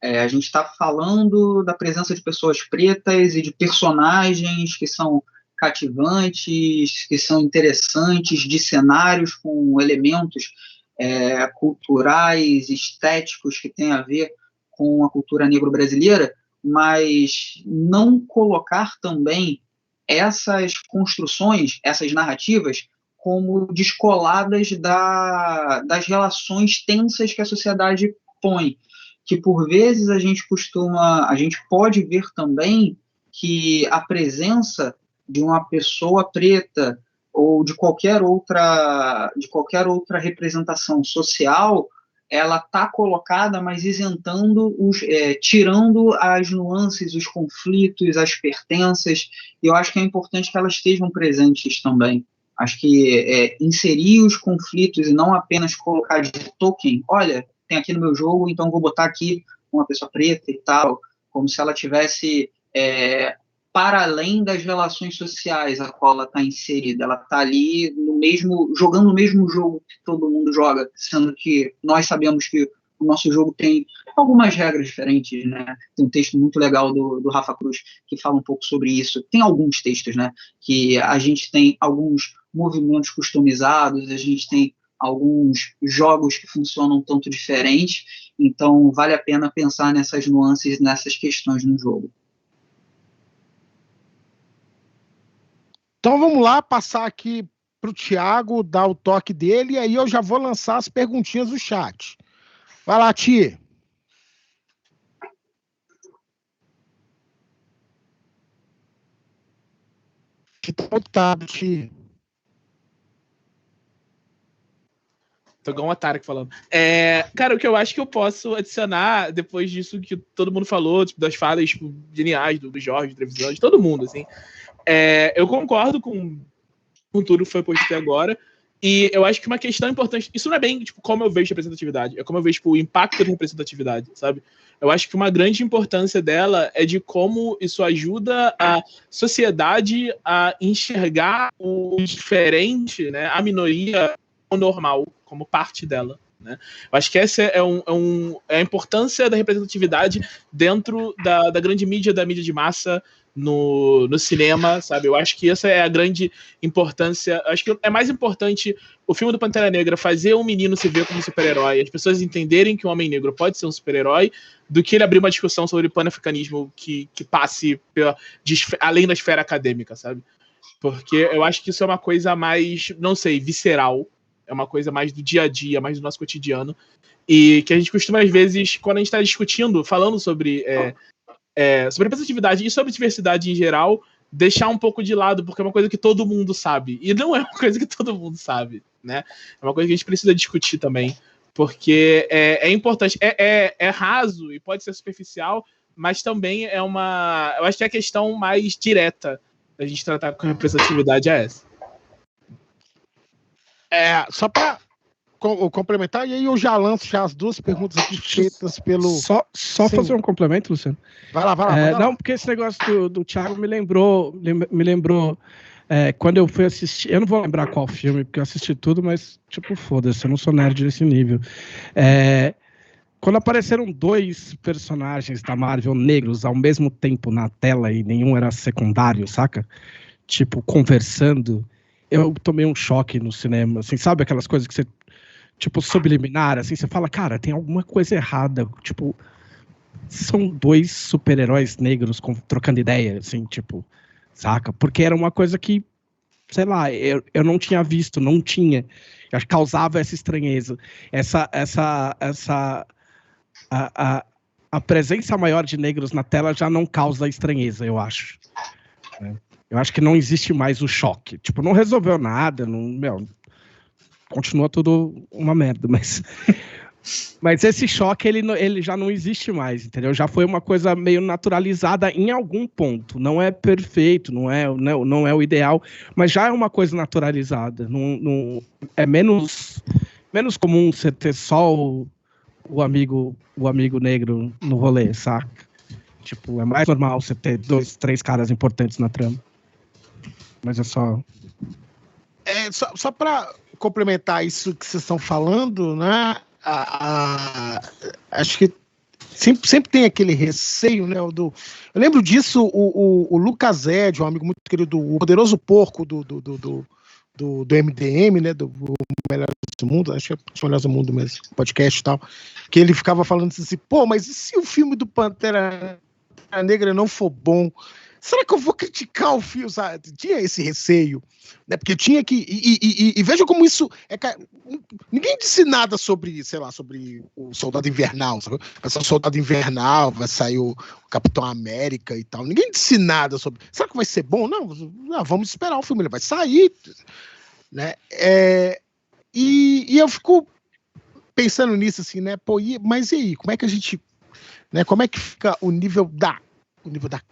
a gente está falando da presença de pessoas pretas e de personagens que são cativantes, que são interessantes, de cenários com elementos culturais, estéticos que têm a ver com a cultura negro-brasileira, mas não colocar também essas construções, essas narrativas, como descoladas das relações tensas que a sociedade põe, que por vezes a gente pode ver também que a presença de uma pessoa preta ou de qualquer outra representação social, ela está colocada, mas isentando, tirando as nuances, os conflitos, as pertenças, e eu acho que é importante que elas estejam presentes também. Acho que inserir os conflitos e não apenas colocar de token, olha, tem aqui no meu jogo, então vou botar aqui uma pessoa preta e tal, como se ela tivesse para além das relações sociais a qual ela está inserida. Ela está ali jogando o mesmo jogo que todo mundo joga, sendo que nós sabemos que o nosso jogo tem algumas regras diferentes, né? Tem um texto muito legal do Rafa Cruz que fala um pouco sobre isso. Tem alguns textos, né? Que a gente tem alguns movimentos customizados, a gente tem alguns jogos que funcionam tanto diferentes, então vale a pena pensar nessas nuances, nessas questões no jogo. Então vamos lá, passar aqui para o Thiago dar o toque dele, e aí eu já vou lançar as perguntinhas do chat. Vai lá, Ti. Que tá mutado, Ti. Tô igual um Atari falando. Cara, o que eu acho que eu posso adicionar, depois disso que todo mundo falou, tipo, das falas tipo, geniais do Jorge, do Trevisan, de todo mundo, assim. Eu concordo com tudo que foi posto até agora. E eu acho que uma questão importante... Isso não é bem tipo, como eu vejo representatividade. É como eu vejo tipo, o impacto da representatividade, sabe? Eu acho que uma grande importância dela é de como isso ajuda a sociedade a enxergar o diferente, né? A minoria normal, como parte dela. Né? Eu acho que essa é a importância da representatividade dentro da grande mídia, da mídia de massa no cinema, sabe? Eu acho que essa é a grande importância. Eu acho que é mais importante o filme do Pantera Negra fazer um menino se ver como super-herói, as pessoas entenderem que o Homem Negro pode ser um super-herói, do que ele abrir uma discussão sobre pan-africanismo que passe além da esfera acadêmica, sabe? Porque eu acho que isso é uma coisa mais, não sei, visceral. É uma coisa mais do dia a dia, mais do nosso cotidiano. E que a gente costuma, às vezes, quando a gente está discutindo, falando sobre representatividade e sobre diversidade em geral, deixar um pouco de lado, porque é uma coisa que todo mundo sabe. E não é uma coisa que todo mundo sabe, né? É uma coisa que a gente precisa discutir também. Porque é importante. É raso e pode ser superficial, mas também é uma... Eu acho que é a questão mais direta da gente tratar com representatividade é essa. Só para complementar, e aí eu já lanço as duas perguntas aqui feitas pelo... Só fazer um complemento, Luciano. Vai lá. Não, porque esse negócio do Thiago me lembrou quando eu fui assistir... Eu não vou lembrar qual filme, porque eu assisti tudo, mas, tipo, foda-se, eu não sou nerd desse nível. Quando apareceram 2 personagens da Marvel negros ao mesmo tempo na tela e nenhum era secundário, saca? Tipo, conversando... Eu tomei um choque no cinema, assim, sabe aquelas coisas que você, tipo, subliminar, assim, você fala, cara, tem alguma coisa errada, tipo, são 2 super-heróis negros trocando ideia, assim, tipo, saca? Porque era uma coisa que, sei lá, eu não tinha visto, não tinha, causava essa estranheza, a presença maior de negros na tela já não causa estranheza, eu acho, né? Eu acho que não existe mais o choque. Tipo, não resolveu nada, continua tudo uma merda, mas esse choque, ele já não existe mais, entendeu? Já foi uma coisa meio naturalizada em algum ponto. Não é perfeito, não é o ideal, mas já é uma coisa naturalizada. Não, é menos comum você ter só o amigo negro no rolê, saca? Tipo, é mais normal você ter 2, 3 caras importantes na trama. Mas é só... Só para complementar isso que vocês estão falando, né? Acho que sempre tem aquele receio, né? Eu lembro disso, o Lucas Ed, um amigo muito querido, o Poderoso Porco do MDM, né? Do Melhores do Mundo, acho que é o Melhores do Mundo mesmo, podcast e tal, que ele ficava falando assim, pô, mas e se o filme do Pantera Negra não for bom? Será que eu vou criticar o filme? Sabe? Tinha esse receio, né? Porque tinha que... E veja como isso... Ninguém disse nada sobre, sei lá, sobre o Soldado Invernal. Sabe? Vai sair o Soldado Invernal, vai sair o Capitão América e tal. Ninguém disse nada sobre... Será que vai ser bom? Não, vamos esperar o filme, ele vai sair. Né? E eu fico pensando nisso, assim, né? Pô, mas e aí? Como é que a gente... Né? Como é que fica o nível da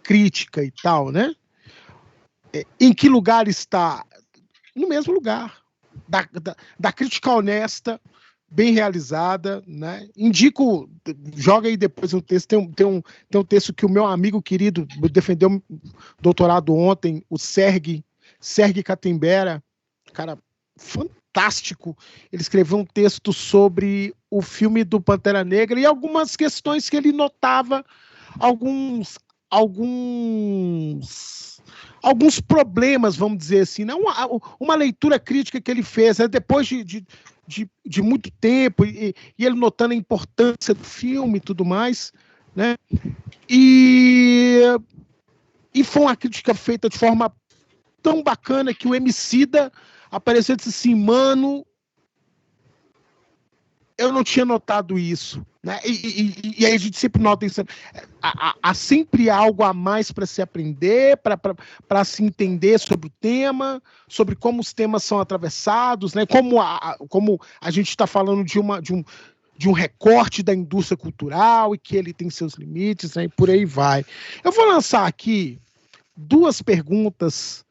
crítica e tal, né? Em que lugar está? No mesmo lugar. Da crítica honesta, bem realizada, né? Indico, joga aí depois um texto, tem um texto que o meu amigo querido defendeu doutorado ontem, o Sergi Catimbera, cara fantástico, ele escreveu um texto sobre o filme do Pantera Negra e algumas questões que ele notava, alguns problemas, vamos dizer assim, né? Uma leitura crítica que ele fez, né? Depois de muito tempo, e ele notando a importância do filme e tudo mais, né? E foi uma crítica feita de forma tão bacana que o Emicida apareceu e disse assim, mano, eu não tinha notado isso, né? E aí a gente sempre nota isso. Há sempre algo a mais para se aprender, para se entender sobre o tema, sobre como os temas são atravessados, né? Como a gente está falando de um recorte da indústria cultural e que ele tem seus limites, né? E por aí vai. Eu vou lançar aqui 2 perguntas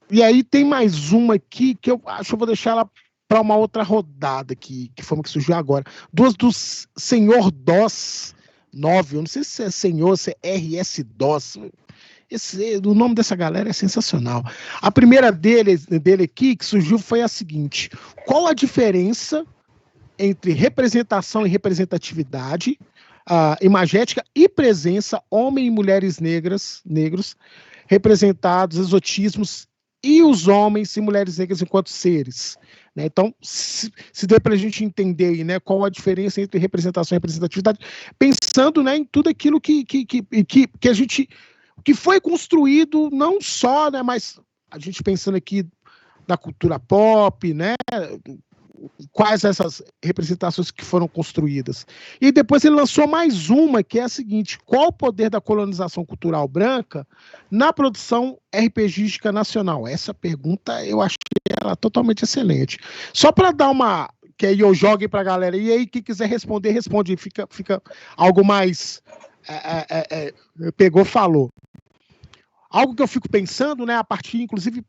e aí tem mais uma aqui que eu acho que eu vou deixar ela para uma outra rodada aqui, que foi uma que surgiu agora. 2 do Senhor DOS 9, eu não sei se é Senhor, se é RS DOS. O nome dessa galera é sensacional. A primeira dele aqui, que surgiu, foi a seguinte: qual a diferença entre representação e representatividade, imagética e presença, homens e mulheres negros, representados, exotismos, e os homens e mulheres negras enquanto seres, né? Então, se der para a gente entender aí, né, qual a diferença entre representação e representatividade, pensando, né, em tudo aquilo que a gente, que foi construído, não só, né, mas a gente pensando aqui na cultura pop, né, quais essas representações que foram construídas. E depois ele lançou mais uma, que é a seguinte: qual o poder da colonização cultural branca na produção RPGística nacional? Essa pergunta eu achei ela totalmente excelente. Só para dar uma... que aí eu jogue para a galera, e aí quem quiser responder, responde. Fica algo mais... pegou, falou. Algo que eu fico pensando, né, a partir, inclusive,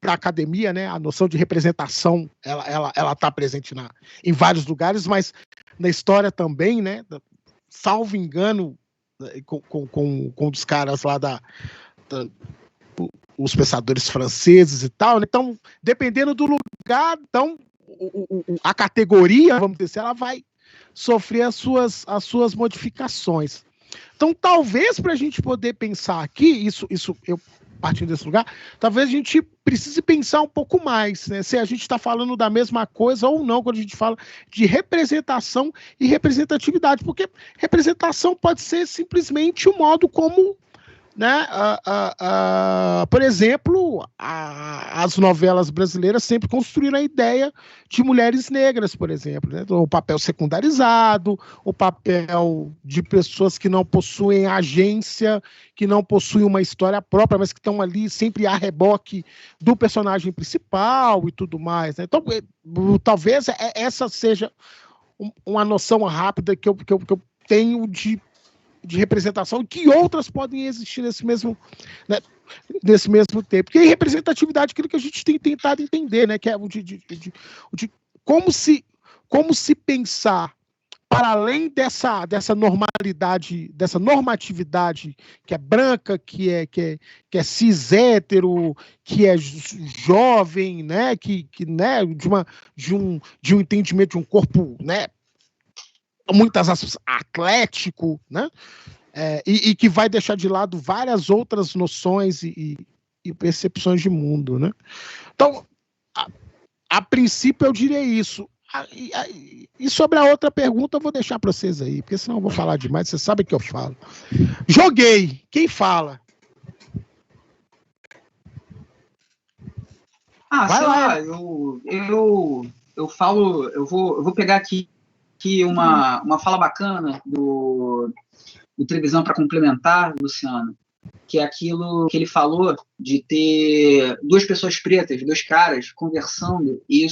da academia, né, a noção de representação, ela está presente em vários lugares, mas na história também, né, salvo engano, com um dos caras lá os pensadores franceses e tal, né? Então, dependendo do lugar, então, a categoria, vamos dizer, ela vai sofrer as suas modificações. Então, talvez, para a gente poder pensar aqui, isso eu partindo desse lugar, talvez a gente precise pensar um pouco mais, né? Se a gente está falando da mesma coisa ou não, quando a gente fala de representação e representatividade, porque representação pode ser simplesmente o modo como, né, por exemplo, as novelas brasileiras sempre construíram a ideia de mulheres negras, por exemplo, né? O papel secundarizado, o papel de pessoas que não possuem agência, que não possuem uma história própria, mas que estão ali sempre a reboque do personagem principal e tudo mais, né? Então, talvez essa seja uma noção rápida que eu tenho de representação, que outras podem existir nesse mesmo, né, nesse mesmo tempo. Porque representatividade é aquilo que a gente tem tentado entender, né, que é de como se pensar para além dessa normalidade, dessa normatividade que é branca, que é cis hétero, que é jovem, né, né, de um entendimento de um corpo, né, muitas aspas, atlético, né? E que vai deixar de lado várias outras noções e percepções de mundo, né? Então, a princípio, eu diria isso. E sobre a outra pergunta, eu vou deixar para vocês aí, porque senão eu vou falar demais, vocês sabem que eu falo. Joguei! Quem fala? Sei lá, eu falo, eu vou pegar aqui uma fala bacana do Trevisan para complementar, Luciano, que é aquilo que ele falou de ter 2 pessoas pretas, 2 caras conversando, e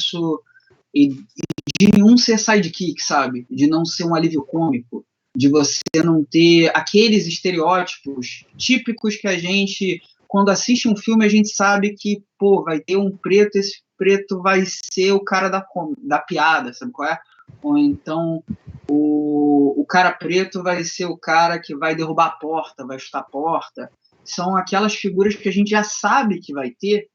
de nenhum ser sidekick, sabe? De não ser um alívio cômico, de você não ter aqueles estereótipos típicos que a gente, quando assiste um filme, a gente sabe que, pô, vai ter um preto, esse preto vai ser o cara da piada, sabe qual é? Ou então o cara preto vai ser o cara que vai derrubar a porta, vai chutar a porta. São aquelas figuras que a gente já sabe que vai ter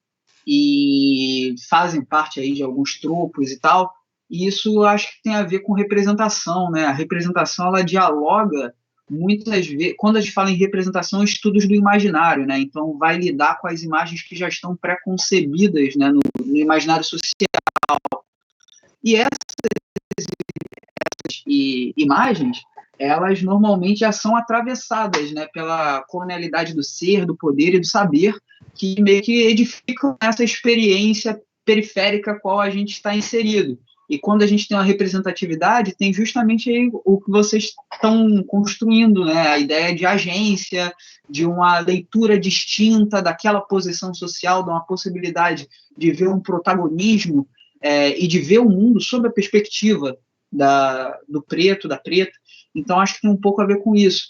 e fazem parte aí de alguns tropos e tal. E isso eu acho que tem a ver com representação, né? A representação, ela dialoga muitas vezes... Quando a gente fala em representação, estudos do imaginário, né? Então vai lidar com as imagens que já estão pré-concebidas, né, no imaginário social. E essas imagens, elas normalmente já são atravessadas, né, pela colonialidade do ser, do poder e do saber, que meio que edificam essa experiência periférica a qual a gente está inserido. E quando a gente tem uma representatividade, tem justamente aí o que vocês estão construindo, né? A ideia de agência, de uma leitura distinta daquela posição social, de uma possibilidade de ver um protagonismo e de ver o mundo sob a perspectiva do preto, da preta. Então, acho que tem um pouco a ver com isso.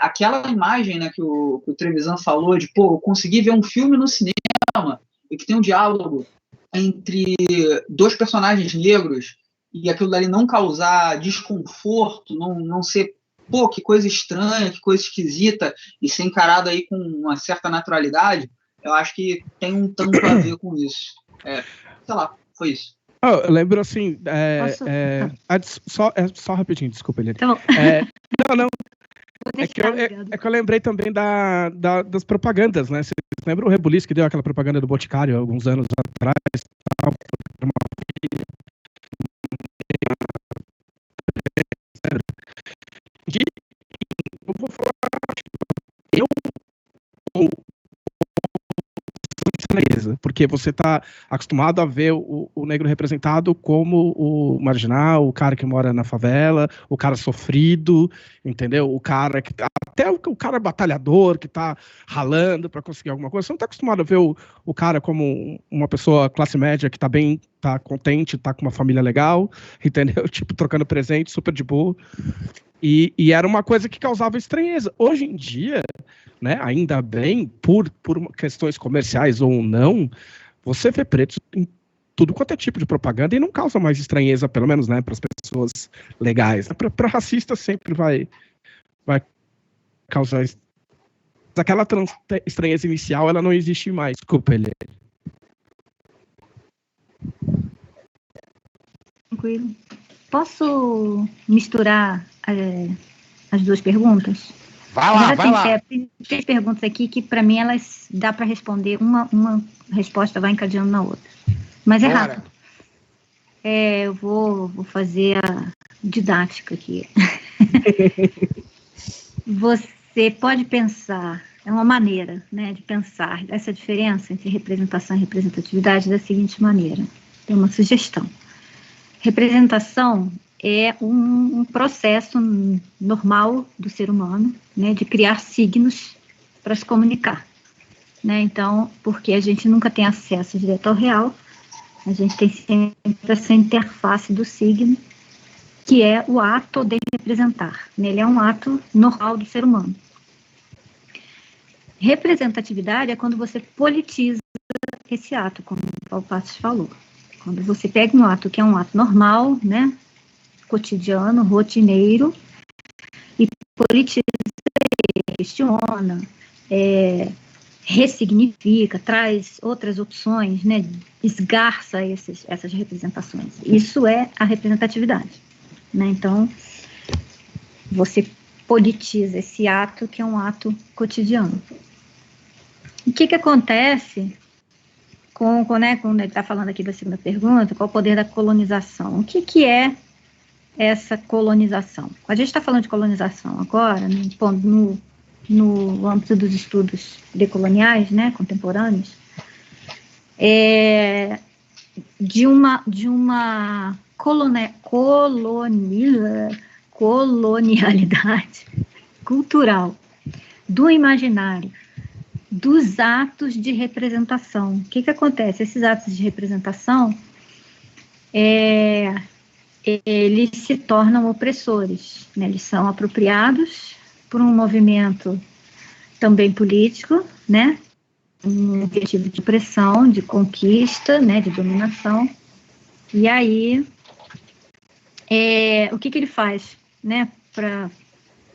Aquela imagem, né, que o Trevisan falou de, pô, eu consegui ver um filme no cinema e que tem um diálogo entre dois personagens negros e aquilo dali não causar desconforto, não ser, pô, que coisa estranha, que coisa esquisita, e ser encarado aí com uma certa naturalidade, eu acho que tem um tanto a ver com isso. Sei lá, foi isso. Eu lembro assim, só rapidinho, desculpa, Eliane. Tá bom. Não. É que eu lembrei também das propagandas, né? Vocês lembram o Rebuliço que deu aquela propaganda do Boticário alguns anos atrás? Eu vou falar, porque você está acostumado a ver o negro representado como o marginal, o cara que mora na favela, o cara sofrido, entendeu? O cara que até o cara batalhador que está ralando para conseguir alguma coisa. Você não está acostumado a ver o cara como uma pessoa classe média que está bem, está contente, está com uma família legal, entendeu? Tipo, trocando presente, super de boa. E era uma coisa que causava estranheza. Hoje em dia, né, ainda bem, por questões comerciais ou não, você vê pretos em tudo quanto é tipo de propaganda e não causa mais estranheza, pelo menos, né, para as pessoas legais. Para racista sempre vai causar aquela estranheza inicial, ela não existe mais. Desculpa, ele. Tranquilo. Posso misturar as duas perguntas? Vai lá. Tem 3 perguntas aqui que, para mim, elas dá para responder. Uma resposta vai encadeando na outra. Mas é rápido. Eu vou fazer a didática aqui. Você pode pensar, é uma maneira, né, de pensar essa diferença entre representação e representatividade da seguinte maneira. Tem uma sugestão. Representação é um processo normal do ser humano, né, de criar signos para se comunicar. Né? Então, porque a gente nunca tem acesso direto ao real, a gente tem sempre essa interface do signo, que é o ato de representar. Ele é um ato normal do ser humano. Representatividade é quando você politiza esse ato, como o Paulo Passos falou. Quando você pega um ato que é um ato normal, né, cotidiano, rotineiro, e politiza, questiona, ressignifica, traz outras opções, né, esgarça essas representações. Isso é a representatividade. Né? Então, você politiza esse ato que é um ato cotidiano. O que acontece quando ele está falando aqui da segunda pergunta, qual o poder da colonização? O que é essa colonização? A gente está falando de colonização agora, né, no âmbito dos estudos decoloniais, né, contemporâneos, de uma colonialidade cultural, do imaginário, dos atos de representação. O que acontece? Esses atos de representação, eles se tornam opressores, né? Eles são apropriados por um movimento também político, né? Um objetivo de opressão, de conquista, né? De dominação. E aí, o que ele faz, né?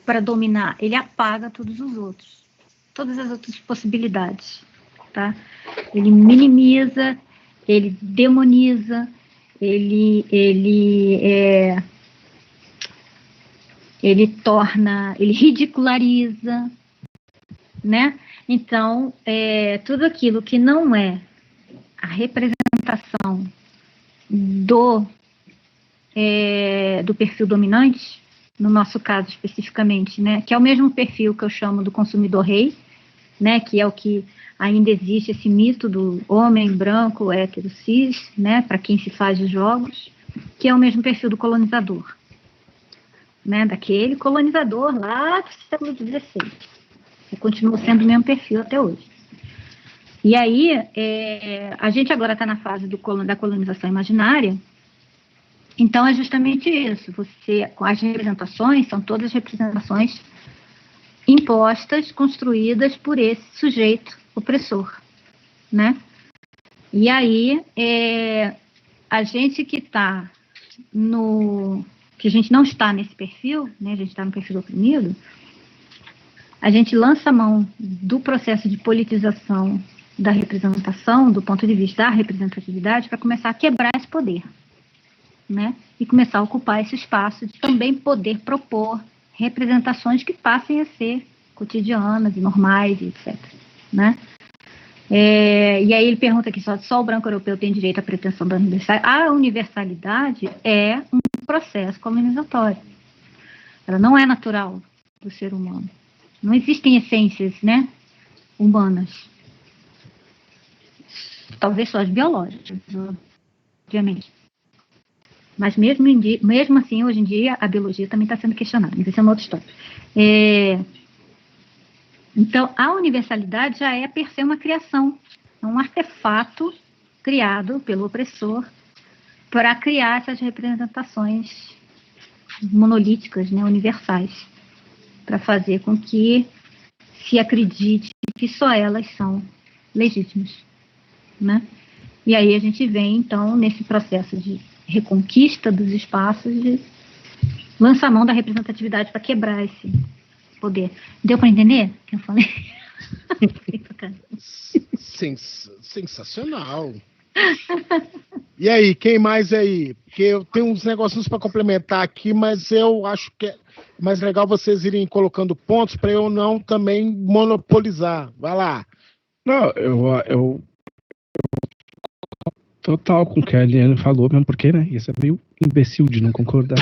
Para dominar? Ele apaga todos os outros. Todas as outras possibilidades, tá? Ele minimiza, ele demoniza, ele ridiculariza, né? Então, tudo aquilo que não é a representação do perfil dominante, no nosso caso especificamente, né, que é o mesmo perfil que eu chamo do consumidor rei, né, que é o que ainda existe esse mito do homem branco, hétero, cis, né, para quem se faz os jogos, que é o mesmo perfil do colonizador, né, daquele colonizador lá do século XVI, que continua sendo o mesmo perfil até hoje. E aí, a gente agora está na fase da colonização imaginária. Então, é justamente isso. As representações são todas representações impostas, construídas por esse sujeito opressor, né? E aí, a gente que está que a gente não está nesse perfil, né? A gente está no perfil oprimido, a gente lança a mão do processo de politização da representação, do ponto de vista da representatividade, para começar a quebrar esse poder, né? E começar a ocupar esse espaço de também poder propor representações que passem a ser cotidianas e normais, etc. Né? E aí ele pergunta aqui, só o branco europeu tem direito à pretensão da universalidade. A universalidade é um processo colonizatório. Ela não é natural do ser humano. Não existem essências, né, humanas. Talvez só as biológicas, obviamente. Mas mesmo assim, hoje em dia, a biologia também está sendo questionada, mas isso é uma outra história. Então, a universalidade já é per se uma criação, é um artefato criado pelo opressor para criar essas representações monolíticas, né, universais, para fazer com que se acredite que só elas são legítimas, né? E aí a gente vem, então, nesse processo de reconquista dos espaços, de lançar a mão da representatividade para quebrar esse poder. Deu para entender o que eu falei? Sensacional. E aí, quem mais aí? Porque eu tenho uns negocinhos para complementar aqui, mas eu acho que é mais legal vocês irem colocando pontos para eu não também monopolizar. Vai lá. Não, eu total com o que a Eliane falou, mesmo porque, né? Isso é meio imbecil de não concordar.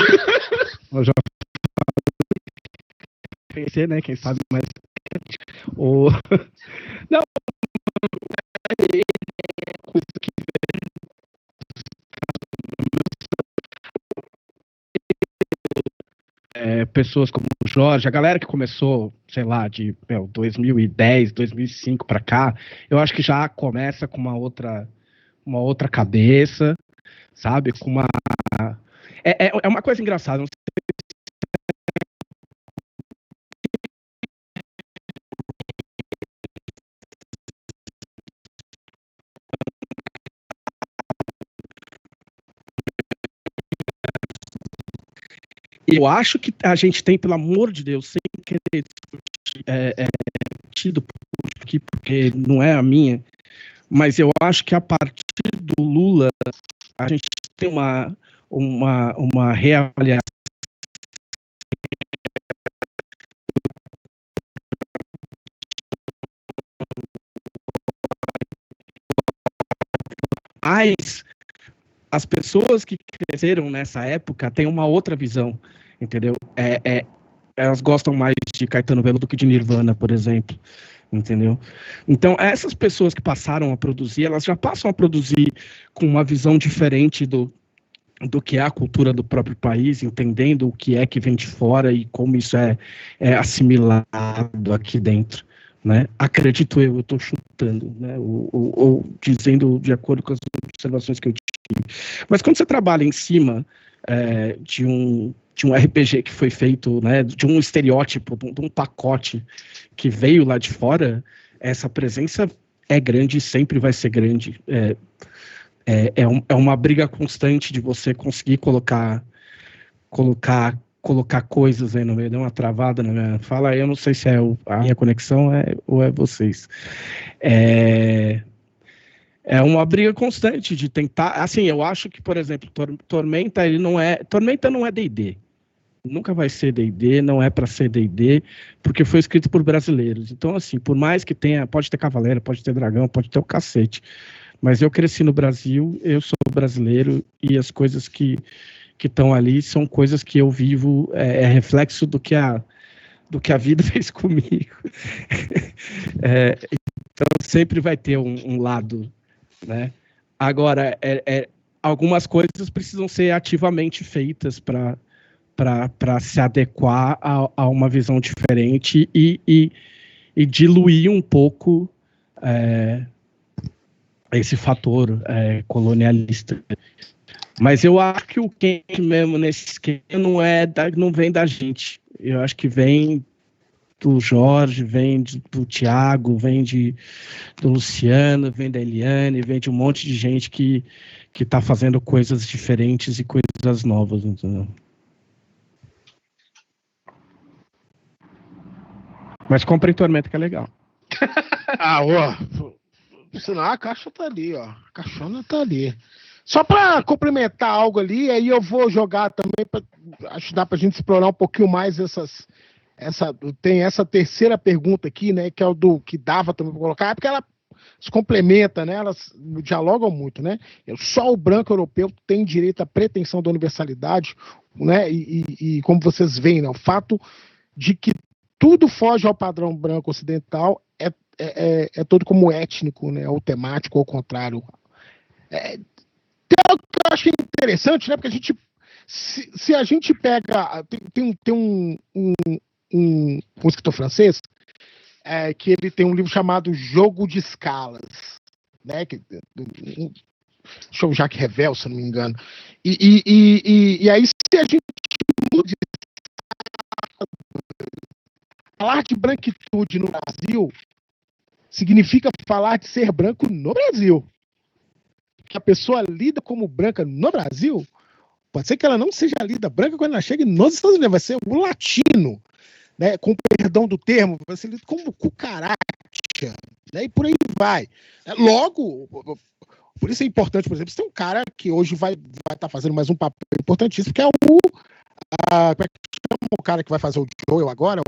Eu já pensei, né? Quem sabe mais. Não, coisa que pessoas como o Jorge, a galera que começou, sei lá, de 2010, 2005 para cá, eu acho que já começa com uma outra cabeça, sabe? Com uma é uma coisa engraçada. Não sei. Eu acho que a gente tem, pelo amor de Deus, sem querer discutir aqui, porque não é a minha, mas eu acho que a partir do Lula a gente tem uma reavaliação. Mas as pessoas que cresceram nessa época têm uma outra visão, entendeu? Elas gostam mais de Caetano Veloso do que de Nirvana, por exemplo, entendeu? Então, essas pessoas que passaram a produzir, elas já passam a produzir com uma visão diferente do que é a cultura do próprio país, entendendo o que é que vem de fora e como isso é assimilado aqui dentro, né? Acredito eu estou chutando, né? Ou dizendo de acordo com as observações que eu tive. Mas quando você trabalha em cima de um RPG que foi feito, né, de um estereótipo, de um pacote que veio lá de fora, essa presença é grande e sempre vai ser grande. É uma briga constante de você conseguir colocar coisas aí no meio. Deu uma travada na minha fala aí, eu não sei se é a minha conexão ou é vocês. É uma briga constante de tentar. Assim, eu acho que, por exemplo, Tormenta não é D&D. Nunca vai ser D&D, não é para ser D&D, porque foi escrito por brasileiros. Então, assim, por mais que tenha, pode ter cavaleiro, pode ter dragão, pode ter o cacete. Mas eu cresci no Brasil, eu sou brasileiro, e as coisas que estão ali são coisas que eu vivo, é reflexo do que a vida fez comigo. Então sempre vai ter um lado, né? Agora, algumas coisas precisam ser ativamente feitas para se adequar a uma visão diferente e diluir um pouco esse fator colonialista. Mas eu acho que o quente mesmo nesse esquema não vem da gente. Eu acho que vem do Jorge, vem do Thiago, vem do Luciano, vem da Eliane, vem de um monte de gente que está fazendo coisas diferentes e coisas novas, entendeu? Mas comprem Tormenta, que é legal. Senão a caixa tá ali, ó. A caixona tá ali. Só para complementar algo ali, aí eu vou jogar também, acho que dá pra gente explorar um pouquinho mais tem essa terceira pergunta aqui, né, que é o do que dava também para colocar, porque ela se complementa, né, elas dialogam muito, né? Só o branco europeu tem direito à pretensão da universalidade, né? E como vocês veem, né, o fato de que tudo foge ao padrão branco ocidental é todo como étnico, né, ou temático, ou ao contrário. Tem algo que eu acho interessante, né? Porque a gente, se a gente pega, tem um escritor francês que ele tem um livro chamado Jogo de Escalas, né? Show Jacques Revel, se não me engano. E aí, se a gente muda falar de branquitude no Brasil, significa falar de ser branco no Brasil. Que a pessoa lida como branca no Brasil, pode ser que ela não seja lida branca quando ela chega nos Estados Unidos, vai ser o latino, né, com perdão do termo, vai ser lido como cucaracha, né, e por aí vai. Logo, por isso é importante, por exemplo, se tem um cara que hoje vai estar fazendo mais um papel importantíssimo, que é o cara que vai fazer o Joel agora,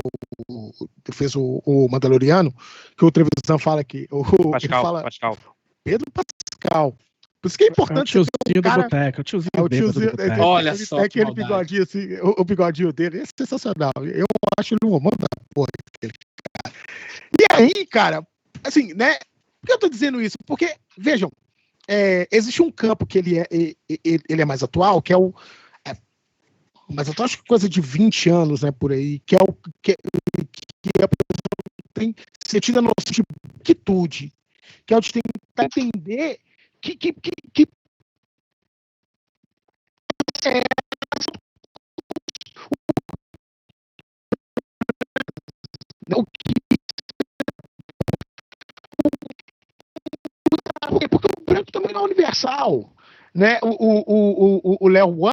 que fez o Mandaloriano, que o Trevisan fala que... Pascal. Pedro Pascal. Por isso que é importante. É o tiozinho do boteco. O tiozinho. Olha só. Aquele bigodinho assim, o bigodinho dele é sensacional. Eu acho ele um romano da porra, aquele cara. E aí, cara, assim, né? Por que eu tô dizendo isso? Porque, vejam, existe um campo que ele é mais atual, que é o. Mas eu acho que coisa de 20 anos, né, por aí, que tem sentido a noção de branquitude, que é o de tentar entender que porque o branco também não é universal, né? O Léo Wan,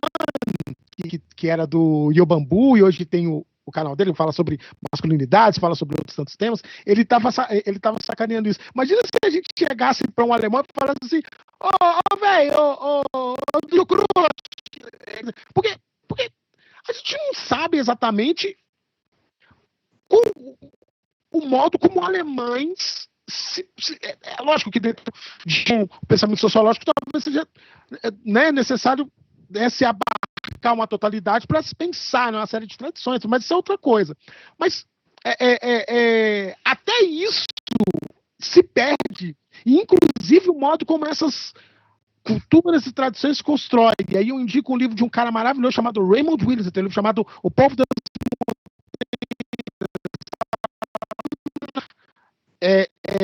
que era do Yobambu, e hoje tem o canal dele, fala sobre masculinidades, fala sobre outros tantos temas, ele tava sacaneando isso. Imagina se a gente chegasse para um alemão e falasse assim, velho, porque a gente não sabe exatamente o modo como alemães é lógico que dentro de um pensamento sociológico talvez seja necessário se abarcar uma totalidade para se pensar numa série de tradições, mas isso é outra coisa. Mas até isso se perde, e inclusive o modo como essas culturas e tradições se constroem. E aí eu indico um livro de um cara maravilhoso chamado Raymond Willis, tem um livro chamado O Povo das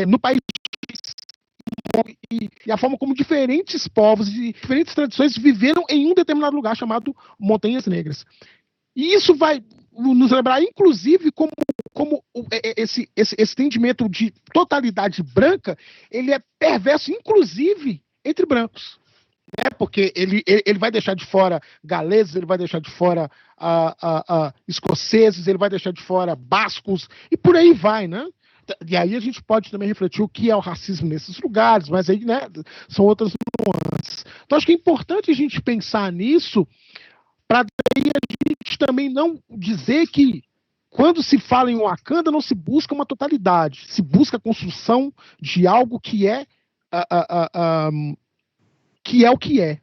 no país e a forma como diferentes povos e diferentes tradições viveram em um determinado lugar chamado Montanhas Negras. E isso vai nos lembrar, inclusive, como esse entendimento de totalidade branca, ele é perverso, inclusive, entre brancos. Porque ele vai deixar de fora galeses, ele vai deixar de fora escoceses, ele vai deixar de fora bascos, e por aí vai, né? E aí a gente pode também refletir o que é o racismo nesses lugares, mas aí, né, são outras nuances. Então acho que é importante a gente pensar nisso, para daí a gente também não dizer que quando se fala em Wakanda não se busca uma totalidade, se busca a construção de algo que é o que é,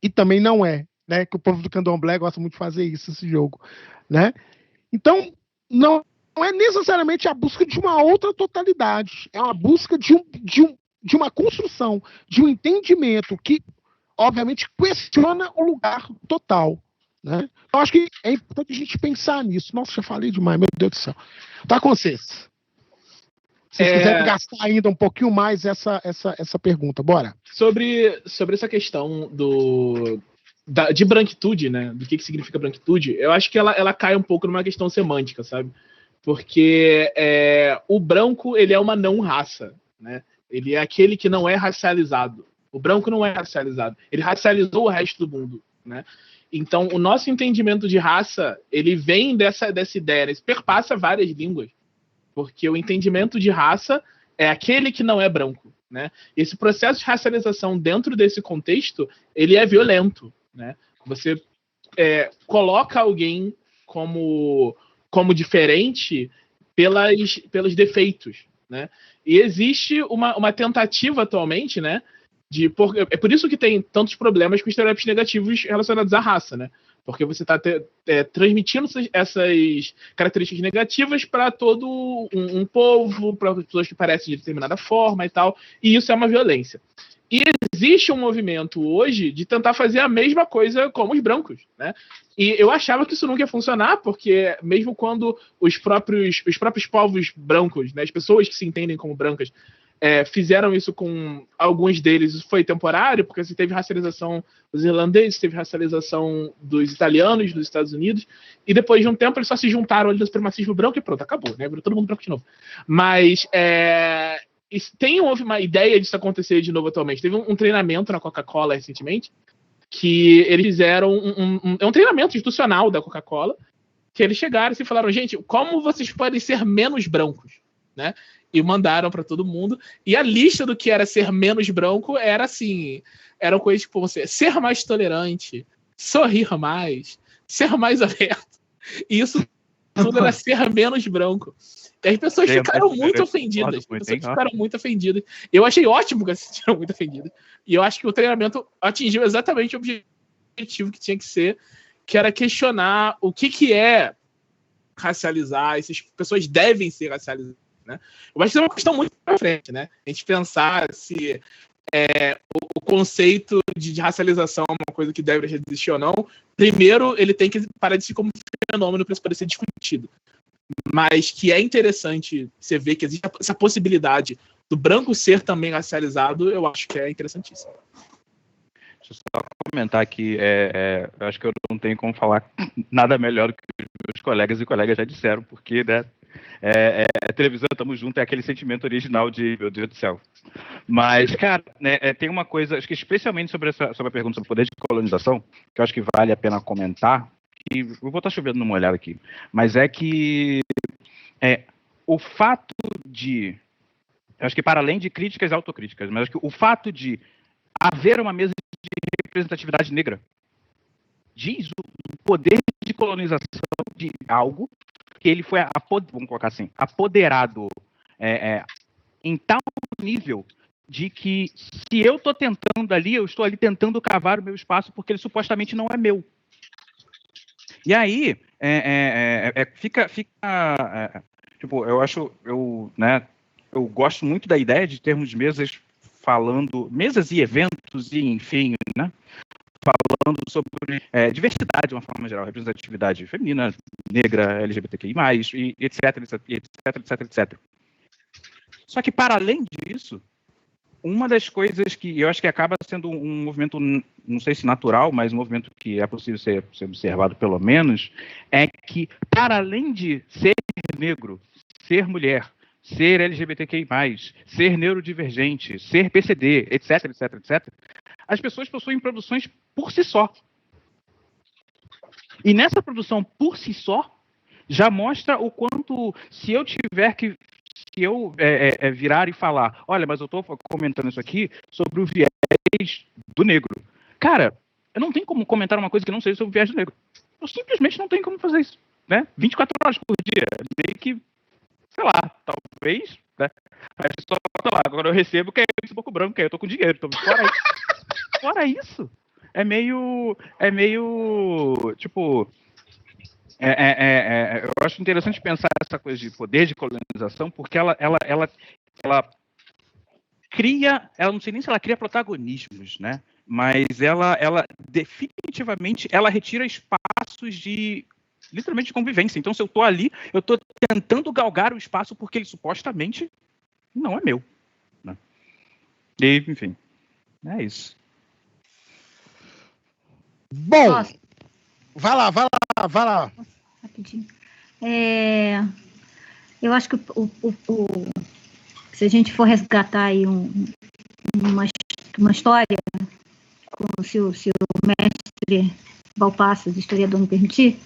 e também não é, né? Que o povo do candomblé gosta muito de fazer isso, esse jogo, né? Então, não é necessariamente a busca de uma outra totalidade, é uma busca de uma construção, de um entendimento que, obviamente, questiona o lugar total, né? Eu acho que é importante a gente pensar nisso. Nossa, já falei demais, meu Deus do céu. Tá com vocês. Se vocês quiserem gastar ainda um pouquinho mais essa pergunta, bora. Sobre essa questão de branquitude, né? Do que significa branquitude, eu acho que ela cai um pouco numa questão semântica, sabe? Porque o branco, ele é uma não raça, né? Ele é aquele que não é racializado. O branco não é racializado. Ele racializou o resto do mundo, né? Então, o nosso entendimento de raça, ele vem dessa ideia, né? Isso perpassa várias línguas. Porque o entendimento de raça é aquele que não é branco, né? Esse processo de racialização dentro desse contexto, ele é violento, né? Você coloca alguém como diferente pelos defeitos, né? E existe uma tentativa atualmente, né? É por isso que tem tantos problemas com estereótipos negativos relacionados à raça, né? Porque você está transmitindo essas características negativas para todo um povo, para pessoas que parecem de determinada forma e tal, e isso é uma violência. E existe um movimento hoje de tentar fazer a mesma coisa como os brancos, né? E eu achava que isso nunca ia funcionar, porque mesmo quando os próprios povos brancos, né, as pessoas que se entendem como brancas, fizeram isso com alguns deles, isso foi temporário, porque você teve racialização dos irlandeses, teve racialização dos italianos, dos Estados Unidos, e depois de um tempo eles só se juntaram ali no supremacismo branco e pronto, acabou, né? Virou todo mundo branco de novo. Mas houve uma ideia disso acontecer de novo atualmente. Teve um treinamento na Coca-Cola recentemente, que eles fizeram um treinamento institucional da Coca-Cola, que eles chegaram e falaram, gente, como vocês podem ser menos brancos, né? E mandaram para todo mundo. E a lista do que era ser menos branco era assim, eram coisas tipo você ser mais tolerante, sorrir mais, ser mais aberto. E isso tudo era ser menos branco. E as pessoas ficaram muito ofendidas. Eu achei ótimo que elas se sentiram muito ofendidas. E eu acho que o treinamento atingiu exatamente o objetivo que tinha que ser, que era questionar o que é racializar, essas pessoas devem ser racializadas, né? Eu acho que é uma questão muito pra frente, né? A gente pensar se o conceito de racialização é uma coisa que deve existir ou não. Primeiro, ele tem que parar de ser como um fenômeno para isso poder ser discutido. Mas que é interessante você ver que existe essa possibilidade do branco ser também racializado, eu acho que é interessantíssimo. Deixa eu só comentar aqui, eu acho que eu não tenho como falar nada melhor do que os meus colegas e colegas já disseram, porque, né, televisão, tamo junto, é aquele sentimento original de, meu Deus do céu. Mas, cara, né, tem uma coisa, acho que especialmente sobre a pergunta sobre o poder de colonização, que eu acho que vale a pena comentar, e eu vou estar chovendo numa olhada aqui, mas é que o fato de, eu acho que para além de críticas e autocríticas, mas acho que o fato de haver uma mesa de representatividade negra diz o poder de colonização de algo que ele foi, vamos colocar assim, apoderado em tal nível de que se eu estou tentando ali, eu estou ali tentando cavar o meu espaço porque ele supostamente não é meu. E aí, fica tipo, eu gosto muito da ideia de termos mesas mesas e eventos e enfim, né, falando sobre diversidade de uma forma geral, representatividade feminina, negra, LGBTQI+, e etc. Só que, para além disso, uma das coisas que eu acho que acaba sendo um movimento, não sei se natural, mas um movimento que é possível ser observado pelo menos, é que, para além de ser negro, ser mulher, ser LGBTQI+, ser neurodivergente, ser PCD, etc., as pessoas possuem produções por si só. E nessa produção por si só, já mostra o quanto, se eu virar e falar, olha, mas eu estou comentando isso aqui sobre o viés do negro. Cara, eu não tenho como comentar uma coisa que não seja sobre o viés do negro. Eu simplesmente não tenho como fazer isso, né? 24 horas por dia. Meio que, sei lá, talvez, né? Mas só, sei lá, agora eu recebo que é esse pouco branco, que aí eu tô com dinheiro. Então, fora isso, tipo, eu acho interessante pensar essa coisa de poder de colonização, porque ela cria, ela não sei nem se ela cria protagonismos, né? Mas ela definitivamente ela retira espaços de literalmente de convivência. Então, se eu estou ali, eu estou tentando galgar o espaço porque ele supostamente não é meu, né? E, enfim, é isso. Bom, Posso? vai lá. Rapidinho. Eu acho que se a gente for resgatar aí uma história, se o mestre Valpassos, historiador, me permitir,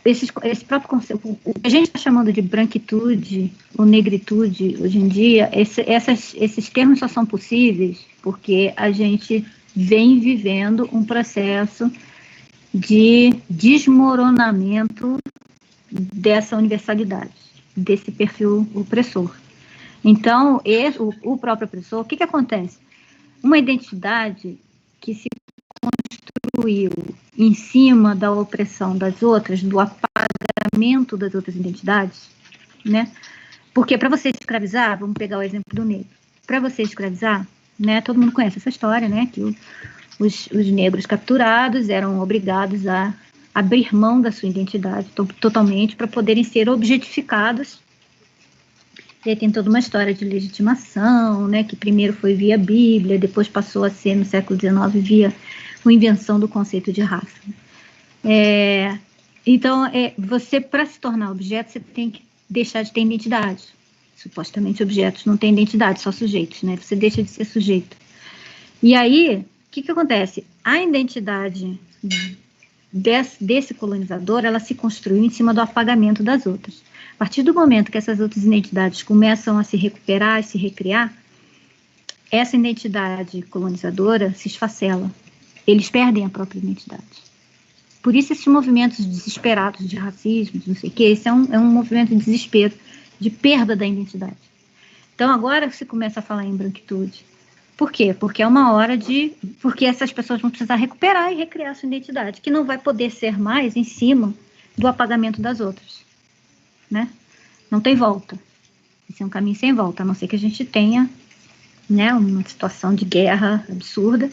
esse próprio conceito, o que a gente está chamando de branquitude ou negritude hoje em dia, esses termos só são possíveis porque a gente vem vivendo um processo de desmoronamento dessa universalidade, desse perfil opressor. Então, o próprio opressor, o que acontece? Uma identidade que se construiu em cima da opressão das outras, do apagamento das outras identidades, né? Porque para você escravizar, vamos pegar o exemplo do negro, para você escravizar, né? Todo mundo conhece essa história, né? Que os negros capturados eram obrigados a abrir mão da sua identidade totalmente para poderem ser objetificados. E aí tem toda uma história de legitimação, né, que primeiro foi via Bíblia, depois passou a ser, no século XIX, via a invenção do conceito de raça. Então, você, para se tornar objeto, você tem que deixar de ter identidade. Supostamente, objetos não têm identidade, só sujeitos, né? Você deixa de ser sujeito. E aí, o que acontece? A identidade desse colonizador, ela se construiu em cima do apagamento das outras. A partir do momento que essas outras identidades começam a se recuperar e se recriar, essa identidade colonizadora se esfacela. Eles perdem a própria identidade. Por isso esses movimentos desesperados de racismo, de não sei o quê, esse é um movimento de desespero, de perda da identidade. Então agora se começa a falar em branquitude. Por quê? Porque é uma hora porque essas pessoas vão precisar recuperar e recriar sua identidade, que não vai poder ser mais em cima do apagamento das outras. Né? Não tem volta. Esse é um caminho sem volta, a não ser que a gente tenha, né, uma situação de guerra absurda.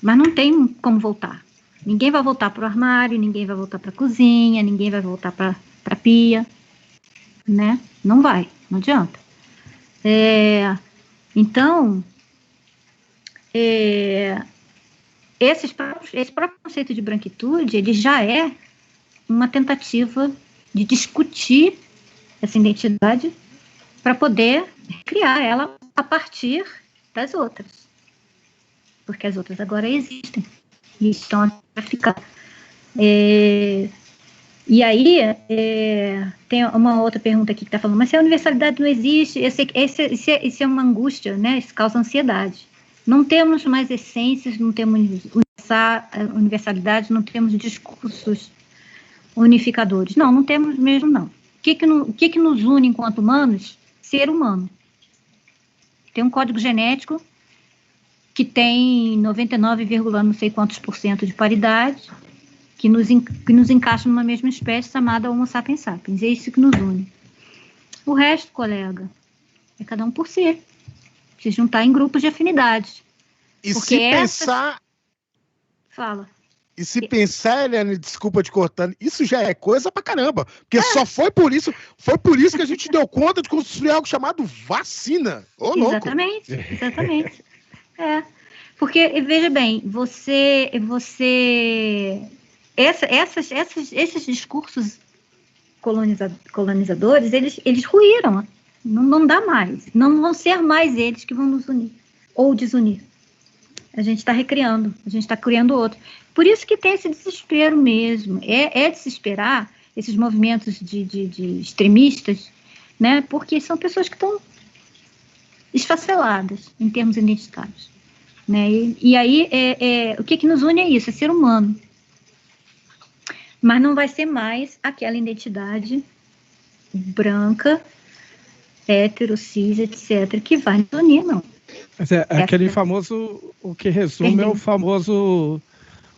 Mas não tem como voltar. Ninguém vai voltar para o armário, ninguém vai voltar para a cozinha, ninguém vai voltar para a pia. Né? Não vai, não adianta. Então, esse próprio conceito de branquitude, ele já é uma tentativa de discutir essa identidade para poder criar ela a partir das outras. Porque as outras agora existem e estão a ficar. E aí, tem uma outra pergunta aqui que está falando, mas se a universalidade não existe, isso é uma angústia, né? Isso causa ansiedade. Não temos mais essências, não temos universalidade, não temos discursos unificadores. Não temos mesmo, não. O que nos une enquanto humanos? Ser humano. Tem um código genético que tem 99, não sei quantos % de paridade, que nos encaixa numa mesma espécie chamada Homo sapiens sapiens. É isso que nos une. O resto, colega, é cada um por si. Se juntar em grupos de afinidade. E se pensar... Fala. E se pensar, Eliane, desculpa te cortando, isso já é coisa pra caramba. Porque só foi por isso que a gente deu conta de construir algo chamado vacina. Ô, louco. Exatamente. Porque, veja bem, esses discursos colonizadores, eles ruíram. Não dá mais. Não vão ser mais eles que vão nos unir ou desunir. A gente está recriando, a gente está criando outro. Por isso que tem esse desespero mesmo. É desesperar esses movimentos de extremistas, né? Porque são pessoas que estão esfaceladas em termos identitários. Né? E aí, o que nos une é isso, é ser humano. Mas não vai ser mais aquela identidade branca, hétero, cis, etc., que vai nos unir, não. Mas aquele famoso, o que resume é o famoso,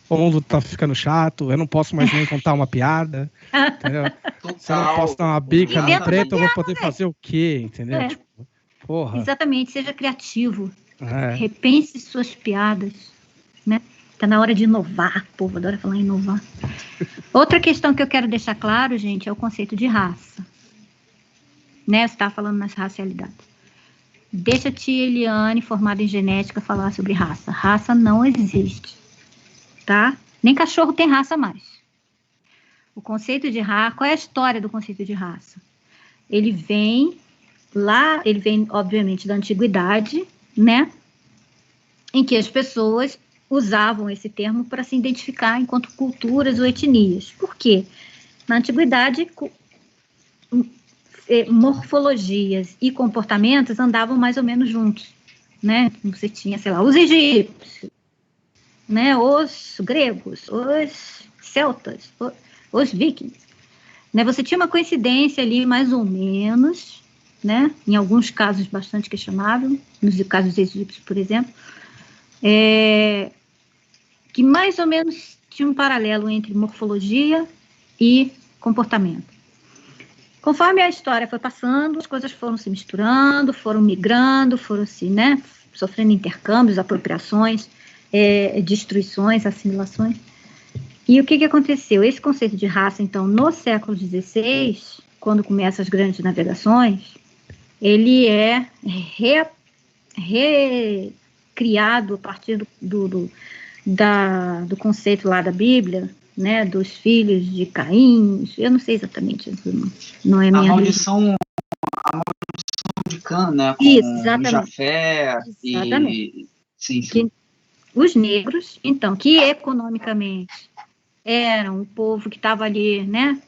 o mundo tá ficando chato, eu não posso mais nem contar uma piada, entendeu? Se eu não posso dar uma bica no preto, eu vou poder fazer o quê, entendeu? Tipo, porra. Exatamente, seja criativo. Repense suas piadas, né? Tá na hora de inovar, o povo adora falar em inovar. Outra questão que eu quero deixar claro, gente, é o conceito de raça. Né? Você estava falando nas racialidades. Deixa a tia Eliane, formada em genética, falar sobre raça. Raça não existe, tá? Nem cachorro tem raça mais. O conceito de raça, qual é a história do conceito de raça? Ele vem, obviamente, da antiguidade, né? Em que as pessoas usavam esse termo para se identificar enquanto culturas ou etnias. Por quê? Na antiguidade, morfologias e comportamentos andavam mais ou menos juntos, né? Você tinha, sei lá, os egípcios, né? Os gregos, os celtas, os vikings, né? Você tinha uma coincidência ali, mais ou menos, né? Em alguns casos bastante questionável, nos casos egípcios, por exemplo, que mais ou menos tinha um paralelo entre morfologia e comportamento. Conforme a história foi passando, as coisas foram se misturando, foram migrando, foram se, né, sofrendo intercâmbios, apropriações, destruições, assimilações. E o que aconteceu? Esse conceito de raça, então, no século XVI, quando começam as grandes navegações, ele é recriado a partir do conceito lá da Bíblia, né, dos filhos de Caim. Eu não sei exatamente, não é minha maldição de Cã, né, com exatamente. Jafé Exatamente. Sim. Os negros, então, que economicamente eram o povo que estava ali, né,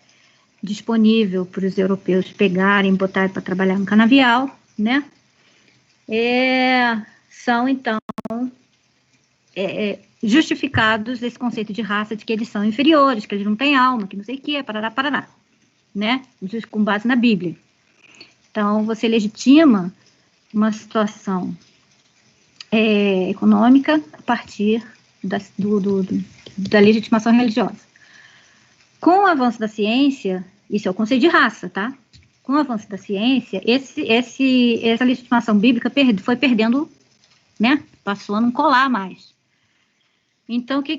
disponível para os europeus pegarem, botarem para trabalhar no canavial, né, são, então, justificados esse conceito de raça, de que eles são inferiores, que eles não têm alma, que não sei o que, parará, né, com base na Bíblia. Então, você legitima uma situação econômica a partir da legitimação religiosa. Com o avanço da ciência, isso é o conceito de raça, tá? Com o avanço da ciência, essa legitimação bíblica foi perdendo, né? Passou a não colar mais. Então, o que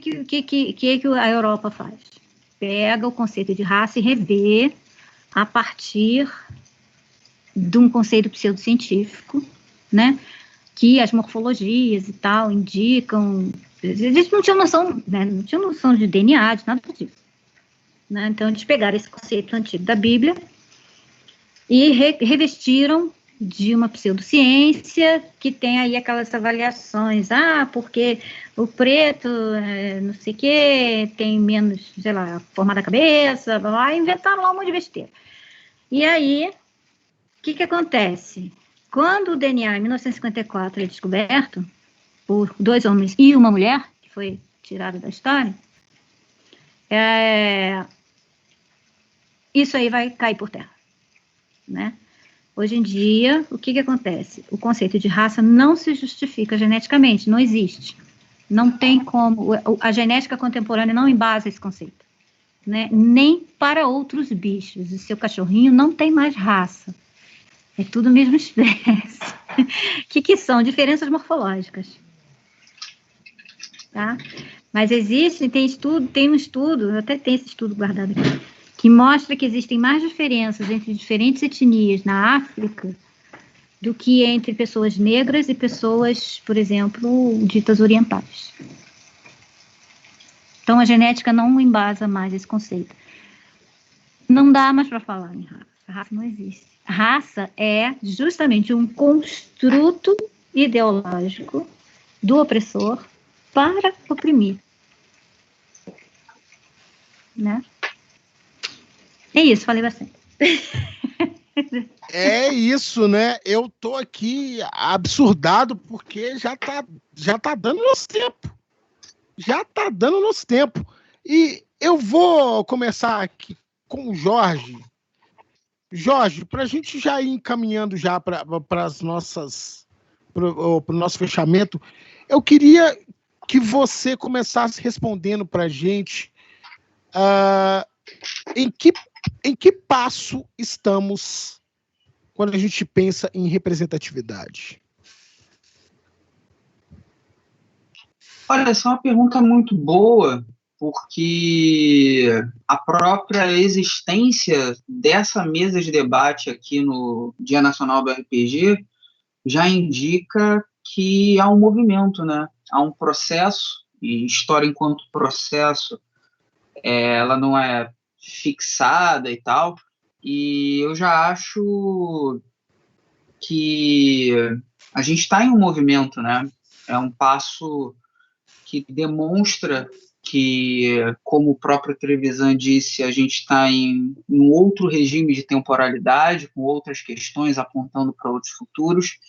a Europa faz? Pega o conceito de raça e revê a partir de um conceito pseudocientífico, né? Que as morfologias e tal indicam. Eles não tinham noção, né? Não tinham noção de DNA, de nada disso. Né? Então, eles pegaram esse conceito antigo da Bíblia e revestiram de uma pseudociência que tem aí aquelas avaliações, porque o preto, não sei o quê, tem menos, sei lá, forma da cabeça, blá, blá, inventaram lá um monte de besteira. E aí, o que acontece? Quando o DNA, em 1954, é descoberto por 2 homens e uma mulher, que foi tirado da história, isso aí vai cair por terra, né? Hoje em dia, o que acontece? O conceito de raça não se justifica geneticamente, não existe. Não tem como, a genética contemporânea não embasa esse conceito, né? Nem para outros bichos. O seu cachorrinho não tem mais raça. É tudo a mesma espécie. que são? Diferenças morfológicas. Tá? Mas existe, tem um estudo, eu até tenho esse estudo guardado aqui, que mostra que existem mais diferenças entre diferentes etnias na África do que entre pessoas negras e pessoas, por exemplo, ditas orientais. Então, a genética não embasa mais esse conceito. Não dá mais para falar em raça. A raça não existe. A raça é justamente um construto ideológico do opressor para oprimir. Né? É isso, falei bastante. É isso, né? Eu tô aqui absurdado porque já tá dando nosso tempo. Já tá dando nosso tempo. E eu vou começar aqui com o Jorge. Jorge, para a gente já ir encaminhando já para as nossas para o nosso fechamento, eu queria que você começasse respondendo para a gente em que passo estamos quando a gente pensa em representatividade. Olha, essa é uma pergunta muito boa, porque a própria existência dessa mesa de debate aqui no Dia Nacional do RPG já indica que há um movimento, né? Há um processo, e história enquanto processo, ela não é fixada e tal, e eu já acho que a gente está em um movimento, né? É um passo que demonstra que, como o próprio Trevisan disse, a gente está em um outro regime de temporalidade, com outras questões apontando para outros futuros,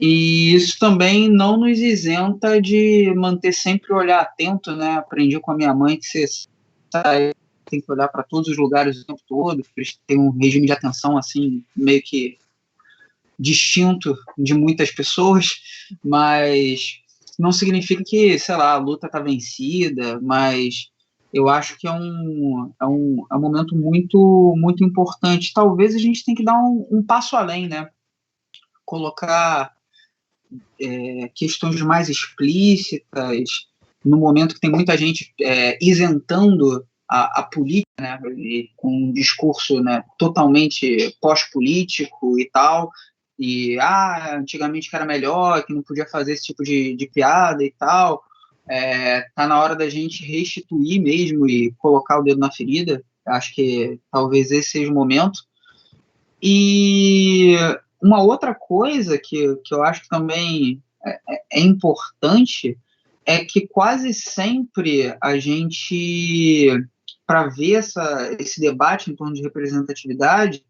e isso também não nos isenta de manter sempre o olhar atento, né? Aprendi com a minha mãe que você tem que olhar para todos os lugares o tempo todo, porque eles têm um regime de atenção assim, meio que distinto de muitas pessoas, mas não significa que, sei lá, a luta está vencida, mas eu acho que é um momento muito, muito importante. Talvez a gente tenha que dar um passo além, né? Colocar questões mais explícitas, no momento que tem muita gente isentando a política, né? Com um discurso, né, totalmente pós-político e tal, e antigamente que era melhor, que não podia fazer esse tipo de piada e tal. Tá na hora da gente restituir mesmo e colocar o dedo na ferida. Acho que talvez esse seja o momento. E uma outra coisa que eu acho que também é importante é que quase sempre a gente, para ver esse debate em torno de representatividade,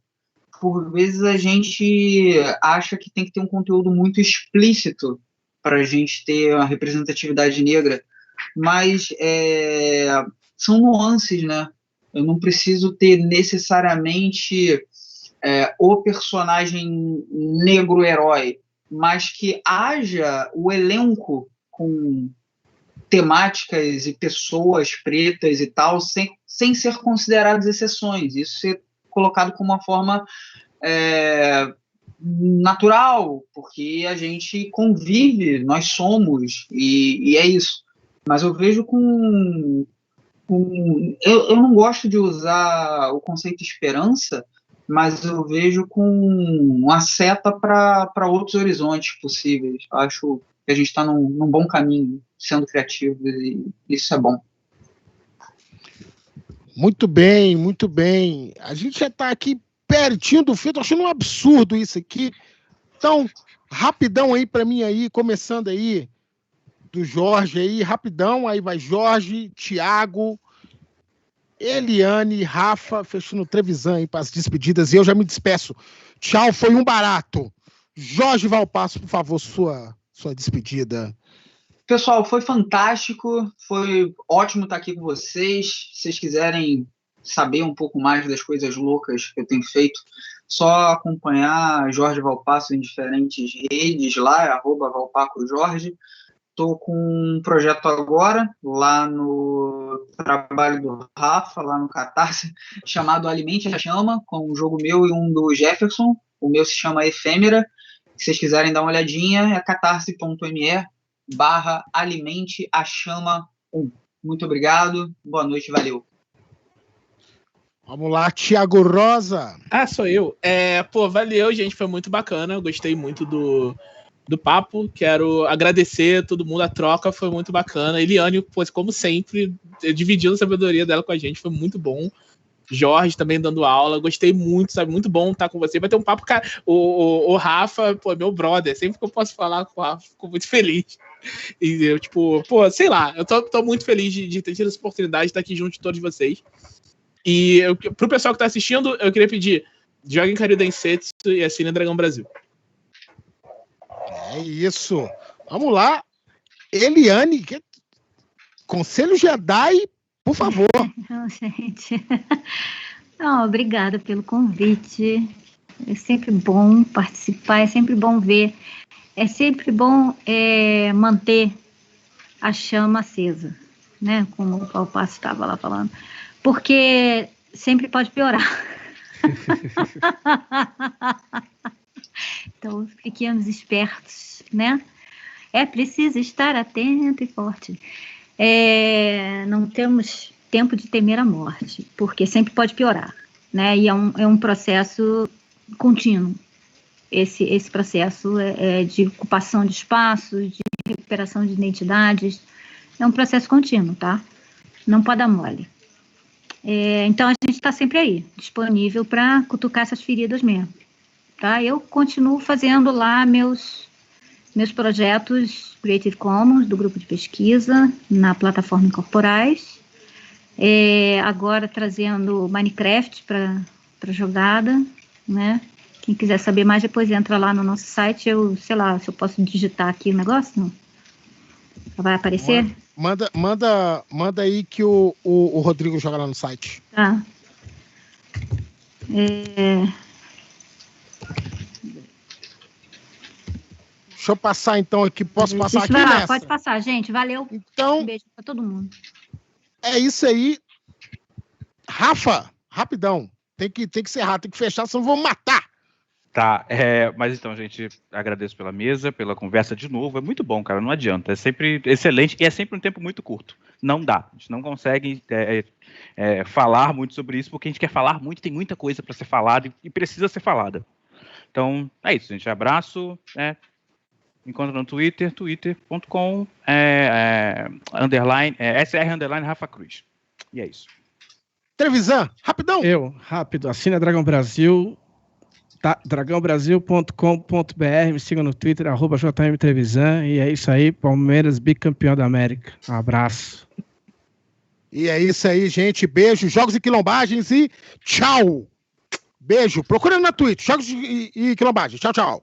por vezes a gente acha que tem que ter um conteúdo muito explícito para a gente ter a representatividade negra, mas são nuances, né? Eu não preciso ter necessariamente o personagem negro-herói, mas que haja o elenco com temáticas e pessoas pretas e tal, sem ser consideradas exceções. Isso ser colocado como uma forma natural, porque a gente convive, nós somos, e é isso. Mas eu vejo eu não gosto de usar o conceito esperança, mas eu vejo com uma seta para outros horizontes possíveis. Acho que a gente está num bom caminho, sendo criativo, e isso é bom. Muito bem, muito bem. A gente já está aqui pertinho do fim, tô achando um absurdo isso aqui. Então, rapidão aí para mim aí, começando aí do Jorge aí, rapidão, aí vai Jorge, Thiago, Eliane, Rafa, fechando o Trevisan aí para as despedidas, e eu já me despeço. Tchau, foi um barato. Jorge Valpasso, por favor, sua despedida. Pessoal, foi fantástico, foi ótimo estar aqui com vocês. Se vocês quiserem saber um pouco mais das coisas loucas que eu tenho feito, só acompanhar Jorge Valpasso em diferentes redes lá, @valpacojorge. Estou com um projeto agora, lá no trabalho do Rafa, lá no Catarse, chamado Alimente a Chama, com um jogo meu e um do Jefferson. O meu se chama Efêmera. Se vocês quiserem dar uma olhadinha, é catarse.me/Alimente a Chama 1. Muito obrigado, boa noite, valeu. Vamos lá, Thiago Rosa. Sou eu. Valeu, gente, foi muito bacana, eu gostei muito do papo, quero agradecer a todo mundo, a troca foi muito bacana. Eliane, como sempre, dividindo a sabedoria dela com a gente, foi muito bom. Jorge também dando aula, gostei muito, sabe? Muito bom estar com você. Vai ter um papo, cara. O Rafa, meu brother, sempre que eu posso falar com o Rafa, fico muito feliz. E eu, sei lá, eu tô muito feliz de ter tido essa oportunidade de estar aqui junto de todos vocês. E pro pessoal que tá assistindo, eu queria pedir: joguem Kariu Densetsu e assinem Dragão Brasil. É isso. Vamos lá. Eliane, Conselho Jedi, por favor. Não, gente. Não, obrigada pelo convite. É sempre bom participar, é sempre bom ver é sempre bom manter a chama acesa, né? Como o Paulo Passo estava lá falando, porque sempre pode piorar. Então, fiquemos espertos, né? É preciso estar atento e forte. Não temos tempo de temer a morte, porque sempre pode piorar, né? E é um processo contínuo. Esse processo de ocupação de espaços, de recuperação de identidades, é um processo contínuo, tá? Não pode dar mole. Então, a gente está sempre aí, disponível para cutucar essas feridas mesmo, tá? Eu continuo fazendo lá meus projetos Creative Commons, do grupo de pesquisa, na plataforma Incorporais, agora trazendo Minecraft para jogada, né? Quem quiser saber mais, depois entra lá no nosso site. Sei lá, se eu posso digitar aqui o negócio, não? Vai aparecer? Manda aí que o Rodrigo joga lá no site. Tá. Deixa eu passar então aqui. Posso passar aqui nessa? nessa? Pode passar, gente. Valeu. Então, um beijo para todo mundo. É isso aí. Rafa, rapidão. Tem que encerrar, tem que fechar, senão vou matar. Tá, mas então, gente, agradeço pela mesa, pela conversa de novo. É muito bom, cara, não adianta. É sempre excelente e é sempre um tempo muito curto. Não dá, a gente não consegue falar muito sobre isso, porque a gente quer falar muito, tem muita coisa para ser falada e precisa ser falada. Então, é isso, gente. Abraço, encontra no Twitter, twitter.com _SR Rafa Cruz. E é isso. Trevisan, rapidão. Rápido, assina Dragão Brasil, tá? dragãobrasil.com.br, me siga no Twitter, @JM Trevisan, e é isso aí, Palmeiras bicampeão da América. Um abraço. E é isso aí, gente. Beijo, Jogos e Quilombagens e tchau. Beijo. Procura na Twitch, Jogos e Quilombagens. Tchau, tchau.